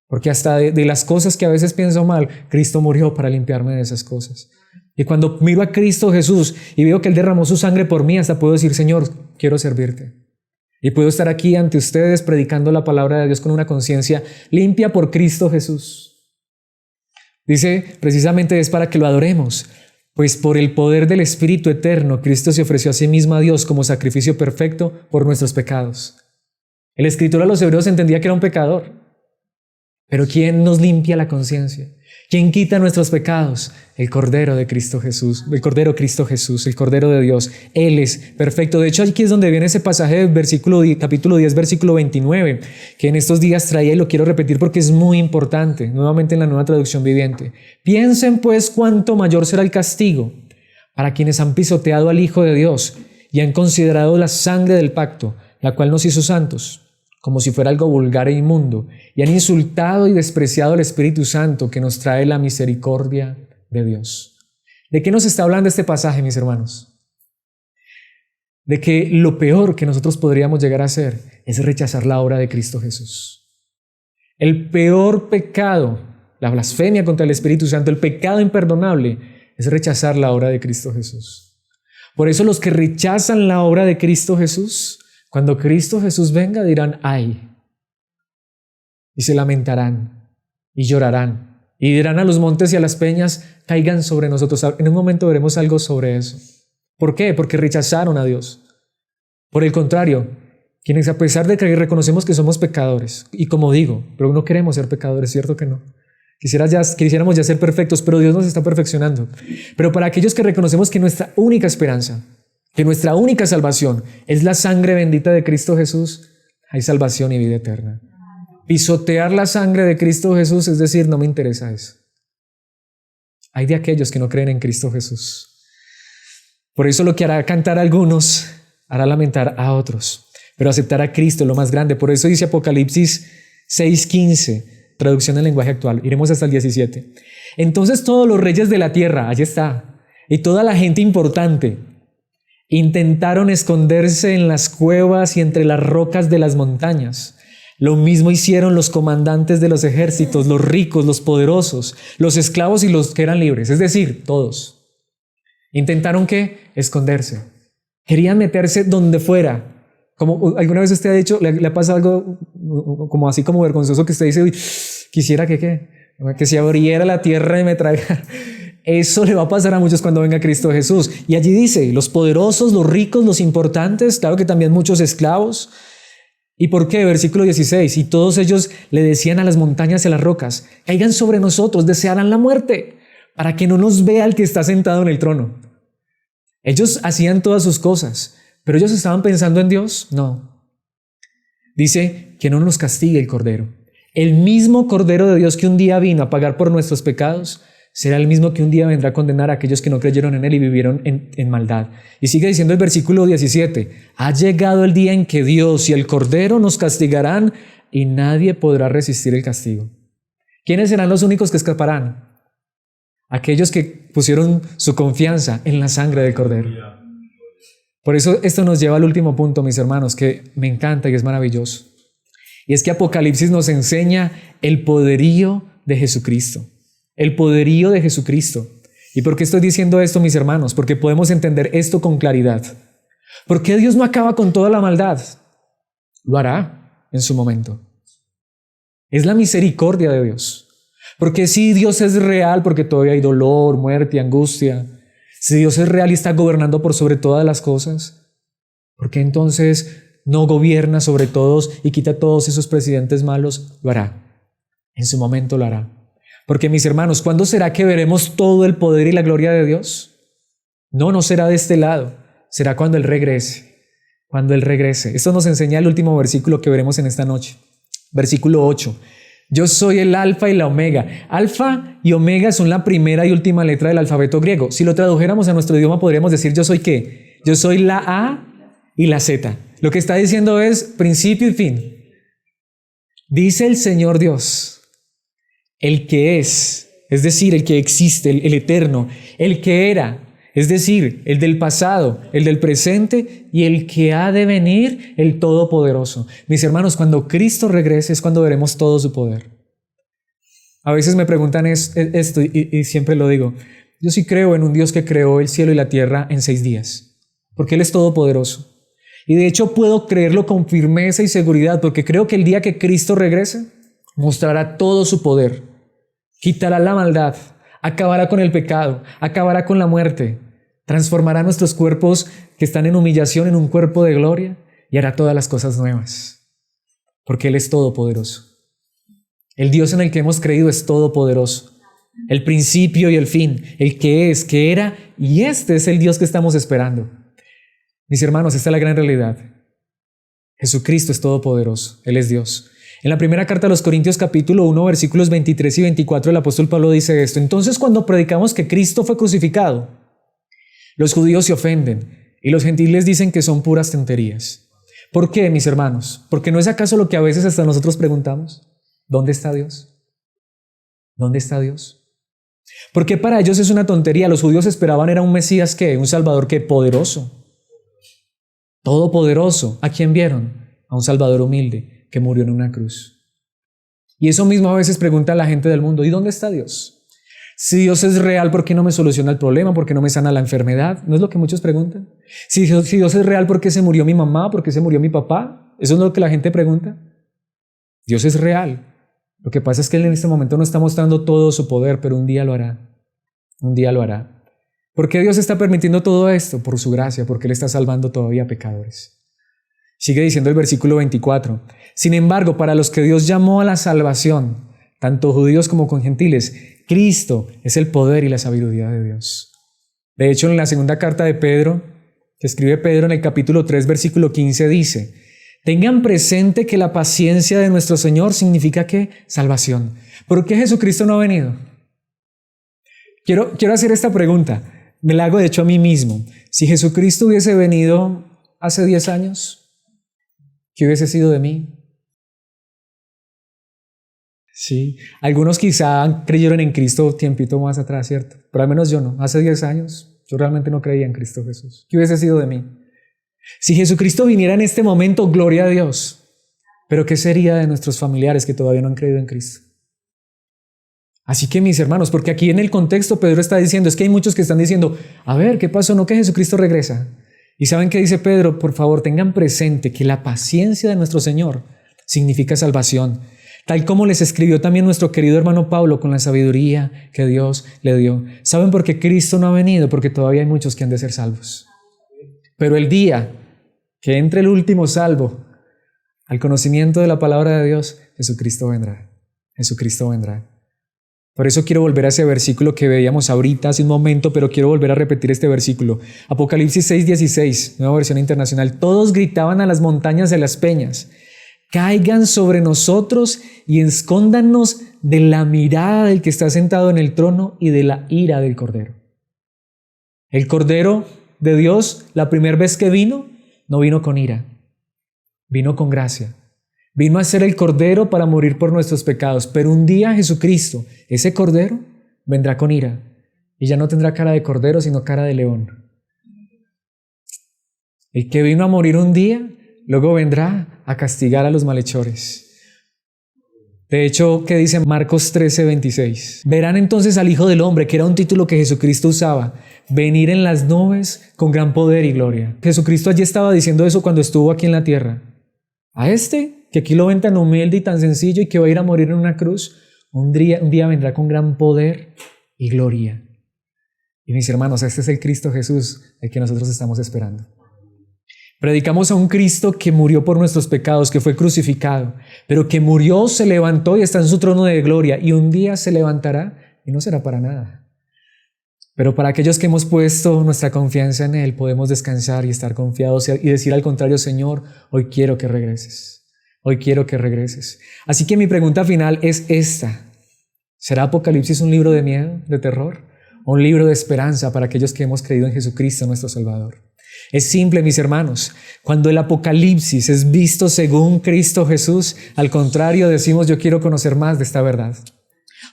Porque hasta de las cosas que a veces pienso mal, Cristo murió para limpiarme de esas cosas. Y cuando miro a Cristo Jesús y veo que Él derramó su sangre por mí, hasta puedo decir, Señor, quiero servirte. Y puedo estar aquí ante ustedes predicando la palabra de Dios con una conciencia limpia por Cristo Jesús. Dice, precisamente es para que lo adoremos, pues por el poder del Espíritu eterno, Cristo se ofreció a sí mismo a Dios como sacrificio perfecto por nuestros pecados. El escritor a los hebreos entendía que era un pecador, Pero ¿quién nos limpia la conciencia? ¿Quién quita nuestros pecados? El Cordero de Cristo Jesús, el Cordero Cristo Jesús, el Cordero de Dios. Él es perfecto. De hecho, aquí es donde viene ese pasaje del capítulo 10, versículo 29, que en estos días traía y lo quiero repetir porque es muy importante, nuevamente en la Nueva Traducción Viviente. Piensen pues cuánto mayor será el castigo para quienes han pisoteado al Hijo de Dios y han considerado la sangre del pacto, la cual nos hizo santos, como si fuera algo vulgar e inmundo, y han insultado y despreciado al Espíritu Santo que nos trae la misericordia de Dios. ¿De qué nos está hablando este pasaje, mis hermanos? De que lo peor que nosotros podríamos llegar a hacer es rechazar la obra de Cristo Jesús. El peor pecado, la blasfemia contra el Espíritu Santo, el pecado imperdonable, es rechazar la obra de Cristo Jesús. Por eso los que rechazan la obra de Cristo Jesús, cuando Cristo Jesús venga, dirán, ¡ay! Y se lamentarán y llorarán y dirán a los montes y a las peñas, caigan sobre nosotros. En un momento veremos algo sobre eso. ¿Por qué? Porque rechazaron a Dios. Por el contrario, quienes a pesar de que reconocemos que somos pecadores, y como digo, pero no queremos ser pecadores, ¿cierto que no? Quisiéramos ya ser perfectos, pero Dios nos está perfeccionando. Pero para aquellos que reconocemos que nuestra única esperanza, que nuestra única salvación es la sangre bendita de Cristo Jesús, hay salvación y vida eterna. Pisotear la sangre de Cristo Jesús es decir, no me interesa eso. Hay de aquellos que no creen en Cristo Jesús. Por eso lo que hará cantar a algunos, hará lamentar a otros. Pero aceptar a Cristo es lo más grande. Por eso dice Apocalipsis 6:15, traducción en lenguaje actual. Iremos hasta el 17. Entonces todos los reyes de la tierra, allí está, y toda la gente importante, intentaron esconderse en las cuevas y entre las rocas de las montañas. Lo mismo hicieron los comandantes de los ejércitos, los ricos, los poderosos, los esclavos y los que eran libres, es decir, todos. Intentaron ¿qué? Esconderse. Querían meterse donde fuera. Como alguna vez usted ha dicho, le ha pasado algo como así como vergonzoso que usted dice, uy, quisiera que se abriera la tierra y me traiga. Eso le va a pasar a muchos cuando venga Cristo Jesús. Y allí dice, los poderosos, los ricos, los importantes, claro que también muchos esclavos. ¿Y por qué? Versículo 16. Y todos ellos le decían a las montañas y a las rocas, caigan sobre nosotros, desearán la muerte, para que no nos vea el que está sentado en el trono. Ellos hacían todas sus cosas, pero ellos estaban pensando en Dios. No. Dice que no nos castigue el Cordero. El mismo Cordero de Dios que un día vino a pagar por nuestros pecados, será el mismo que un día vendrá a condenar a aquellos que no creyeron en Él y vivieron en maldad. Y sigue diciendo el versículo 17, ha llegado el día en que Dios y el Cordero nos castigarán y nadie podrá resistir el castigo. ¿Quiénes serán los únicos que escaparán? Aquellos que pusieron su confianza en la sangre del Cordero. Por eso esto nos lleva al último punto, mis hermanos, que me encanta y es maravilloso. Y es que Apocalipsis nos enseña el poderío de Jesucristo. El poderío de Jesucristo. ¿Y por qué estoy diciendo esto, mis hermanos? Porque podemos entender esto con claridad. ¿Por qué Dios no acaba con toda la maldad? Lo hará en su momento. Es la misericordia de Dios. Porque si Dios es real, porque todavía hay dolor, muerte y angustia. Si Dios es real y está gobernando por sobre todas las cosas, ¿por qué entonces no gobierna sobre todos y quita a todos esos presidentes malos? Lo hará. En su momento lo hará. Porque, mis hermanos, ¿cuándo será que veremos todo el poder y la gloria de Dios? No será de este lado. Será cuando Él regrese. Cuando Él regrese. Esto nos enseña el último versículo que veremos en esta noche. Versículo 8. Yo soy el alfa y la omega. Alfa y omega son la primera y última letra del alfabeto griego. Si lo tradujéramos a nuestro idioma, podríamos decir, ¿yo soy qué? Yo soy la A y la Z. Lo que está diciendo es principio y fin. Dice el Señor Dios, el que es decir, el que existe, el eterno, el que era, es decir, el del pasado, el del presente y el que ha de venir, el todopoderoso. Mis hermanos, cuando Cristo regrese es cuando veremos todo su poder. A veces me preguntan esto y siempre lo digo. Yo sí creo en un Dios que creó el cielo y la tierra en 6 días, porque Él es todopoderoso. Y de hecho puedo creerlo con firmeza y seguridad, porque creo que el día que Cristo regrese, mostrará todo su poder, quitará la maldad, acabará con el pecado, acabará con la muerte, transformará nuestros cuerpos que están en humillación en un cuerpo de gloria y hará todas las cosas nuevas, porque Él es todopoderoso. El Dios en el que hemos creído es todopoderoso. El principio y el fin, el que es, que era, y este es el Dios que estamos esperando. Mis hermanos, esta es la gran realidad. Jesucristo es todopoderoso, Él es Dios. En la primera carta a los Corintios capítulo 1, versículos 23 y 24, el apóstol Pablo dice esto: entonces cuando predicamos que Cristo fue crucificado, los judíos se ofenden y los gentiles dicen que son puras tonterías. ¿Por qué, mis hermanos? Porque ¿no es acaso lo que a veces hasta nosotros preguntamos? ¿Dónde está Dios? ¿Dónde está Dios? Porque para ellos es una tontería. Los judíos esperaban era un Mesías, ¿qué? Un Salvador, ¿qué? Poderoso, todopoderoso. ¿A quién vieron? A un Salvador humilde que murió en una cruz. Y eso mismo a veces pregunta a la gente del mundo: ¿y dónde está Dios? Si Dios es real, ¿por qué no me soluciona el problema? ¿Por qué no me sana la enfermedad? ¿No es lo que muchos preguntan? Si Dios es real, ¿por qué se murió mi mamá? ¿Por qué se murió mi papá? ¿Eso es lo que la gente pregunta? Dios es real. Lo que pasa es que Él en este momento no está mostrando todo su poder, pero un día lo hará. Un día lo hará. ¿Por qué Dios está permitiendo todo esto? Por su gracia, porque Él está salvando todavía pecadores. Sigue diciendo el versículo 24. Sin embargo, para los que Dios llamó a la salvación, tanto judíos como con gentiles, Cristo es el poder y la sabiduría de Dios. De hecho, en la segunda carta de Pedro, que escribe Pedro en el capítulo 3, versículo 15, dice: tengan presente que la paciencia de nuestro Señor significa ¿qué? Salvación. ¿Por qué Jesucristo no ha venido? Quiero hacer esta pregunta. Me la hago de hecho a mí mismo. Si Jesucristo hubiese venido hace 10 años, ¿qué hubiese sido de mí? Sí, algunos quizá creyeron en Cristo tiempito más atrás, ¿cierto? Pero al menos yo no. Hace 10 años yo realmente no creía en Cristo Jesús. ¿Qué hubiese sido de mí? Si Jesucristo viniera en este momento, gloria a Dios. Pero ¿qué sería de nuestros familiares que todavía no han creído en Cristo? Así que, mis hermanos, porque aquí en el contexto Pedro está diciendo, es que hay muchos que están diciendo: a ver, ¿qué pasó? ¿No que Jesucristo regresa? ¿Y saben qué dice Pedro? Por favor, tengan presente que la paciencia de nuestro Señor significa salvación, tal como les escribió también nuestro querido hermano Pablo con la sabiduría que Dios le dio. ¿Saben por qué Cristo no ha venido? Porque todavía hay muchos que han de ser salvos. Pero el día que entre el último salvo al conocimiento de la palabra de Dios, Jesucristo vendrá. Jesucristo vendrá. Por eso quiero volver a ese versículo que veíamos ahorita hace un momento, pero quiero volver a repetir este versículo. Apocalipsis 6:16, nueva versión internacional. Todos gritaban a las montañas de las peñas: caigan sobre nosotros y escóndanos de la mirada del que está sentado en el trono y de la ira del Cordero. El Cordero de Dios, la primera vez que vino, no vino con ira, vino con gracia. Vino a ser el Cordero para morir por nuestros pecados, pero un día Jesucristo, ese Cordero, vendrá con ira y ya no tendrá cara de Cordero, sino cara de león. El que vino a morir un día, luego vendrá a castigar a los malhechores. De hecho, ¿qué dice Marcos 13:26? Verán entonces al Hijo del Hombre, que era un título que Jesucristo usaba, venir en las nubes con gran poder y gloria. Jesucristo allí estaba diciendo eso cuando estuvo aquí en la tierra. A este, que aquí lo ven tan humilde y tan sencillo y que va a ir a morir en una cruz, un día vendrá con gran poder y gloria. Y mis hermanos, este es el Cristo Jesús, el que nosotros estamos esperando. Predicamos a un Cristo que murió por nuestros pecados, que fue crucificado, pero que murió, se levantó y está en su trono de gloria, y un día se levantará y no será para nada. Pero para aquellos que hemos puesto nuestra confianza en Él, podemos descansar y estar confiados y decir al contrario: Señor, hoy quiero que regreses. Hoy quiero que regreses. Así que mi pregunta final es esta: ¿será Apocalipsis un libro de miedo, de terror? ¿O un libro de esperanza para aquellos que hemos creído en Jesucristo, nuestro Salvador? Es simple, mis hermanos. Cuando el Apocalipsis es visto según Cristo Jesús, al contrario, decimos: yo quiero conocer más de esta verdad.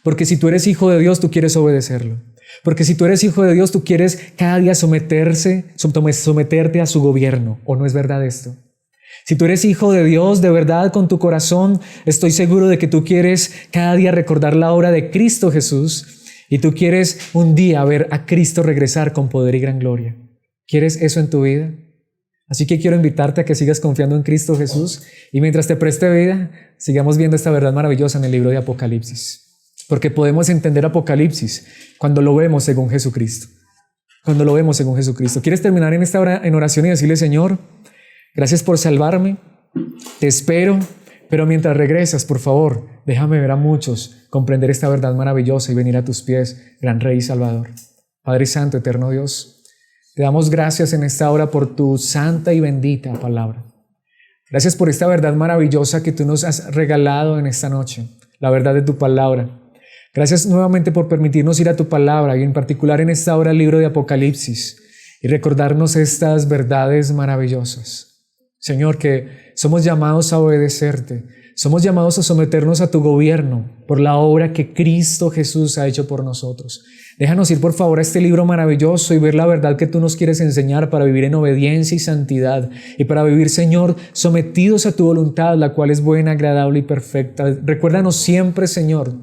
Porque si tú eres hijo de Dios, tú quieres obedecerlo. Porque si tú eres hijo de Dios, tú quieres cada día someterte a su gobierno. ¿O no es verdad esto? Si tú eres hijo de Dios de verdad con tu corazón, estoy seguro de que tú quieres cada día recordar la obra de Cristo Jesús y tú quieres un día ver a Cristo regresar con poder y gran gloria. ¿Quieres eso en tu vida? Así que quiero invitarte a que sigas confiando en Cristo Jesús y mientras te preste vida, sigamos viendo esta verdad maravillosa en el libro de Apocalipsis. Porque podemos entender Apocalipsis cuando lo vemos según Jesucristo. Cuando lo vemos según Jesucristo. ¿Quieres terminar en esta hora en oración y decirle: Señor, gracias por salvarme, te espero, Pero mientras regresas, por favor, déjame ver a muchos comprender esta verdad maravillosa y venir a tus pies, gran Rey y Salvador. Padre Santo, eterno Dios, te damos gracias en esta hora por tu santa y bendita palabra. Gracias por esta verdad maravillosa que tú nos has regalado en esta noche, la verdad de tu palabra. Gracias nuevamente por permitirnos ir a tu palabra y en particular en esta hora el libro de Apocalipsis y recordarnos estas verdades maravillosas. Señor, que somos llamados a obedecerte, somos llamados a someternos a tu gobierno por la obra que Cristo Jesús ha hecho por nosotros. Déjanos ir por favor a este libro maravilloso y ver la verdad que tú nos quieres enseñar para vivir en obediencia y santidad y para vivir, Señor, sometidos a tu voluntad, la cual es buena, agradable y perfecta. Recuérdanos siempre, Señor,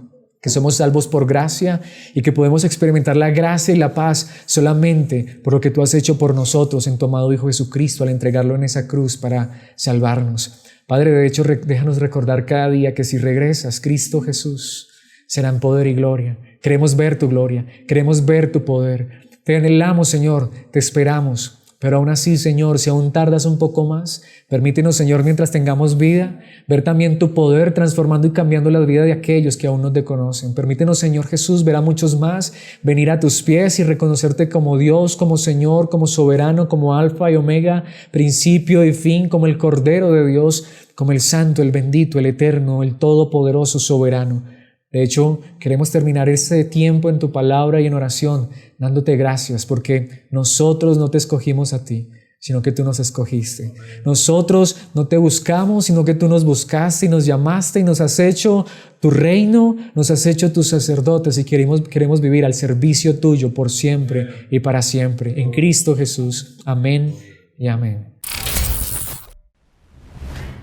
que somos salvos por gracia y que podemos experimentar la gracia y la paz solamente por lo que tú has hecho por nosotros en tu amado Hijo Jesucristo al entregarlo en esa cruz para salvarnos. Padre, de hecho, déjanos recordar cada día que si regresas, Cristo Jesús será en poder y gloria. Queremos ver tu gloria, queremos ver tu poder. Te anhelamos, Señor, te esperamos. Pero aún así, Señor, si aún tardas un poco más, permítenos, Señor, mientras tengamos vida, ver también tu poder transformando y cambiando la vida de aquellos que aún no te conocen. Permítenos, Señor Jesús, ver a muchos más, venir a tus pies y reconocerte como Dios, como Señor, como soberano, como Alfa y Omega, principio y fin, como el Cordero de Dios, como el Santo, el bendito, el eterno, el todopoderoso, soberano. De hecho, queremos terminar este tiempo en tu palabra y en oración, dándote gracias, porque nosotros no te escogimos a ti, sino que tú nos escogiste. Nosotros no te buscamos, sino que tú nos buscaste y nos llamaste y nos has hecho tu reino, nos has hecho tus sacerdotes y queremos vivir al servicio tuyo por siempre y para siempre. En Cristo Jesús. Amén y amén.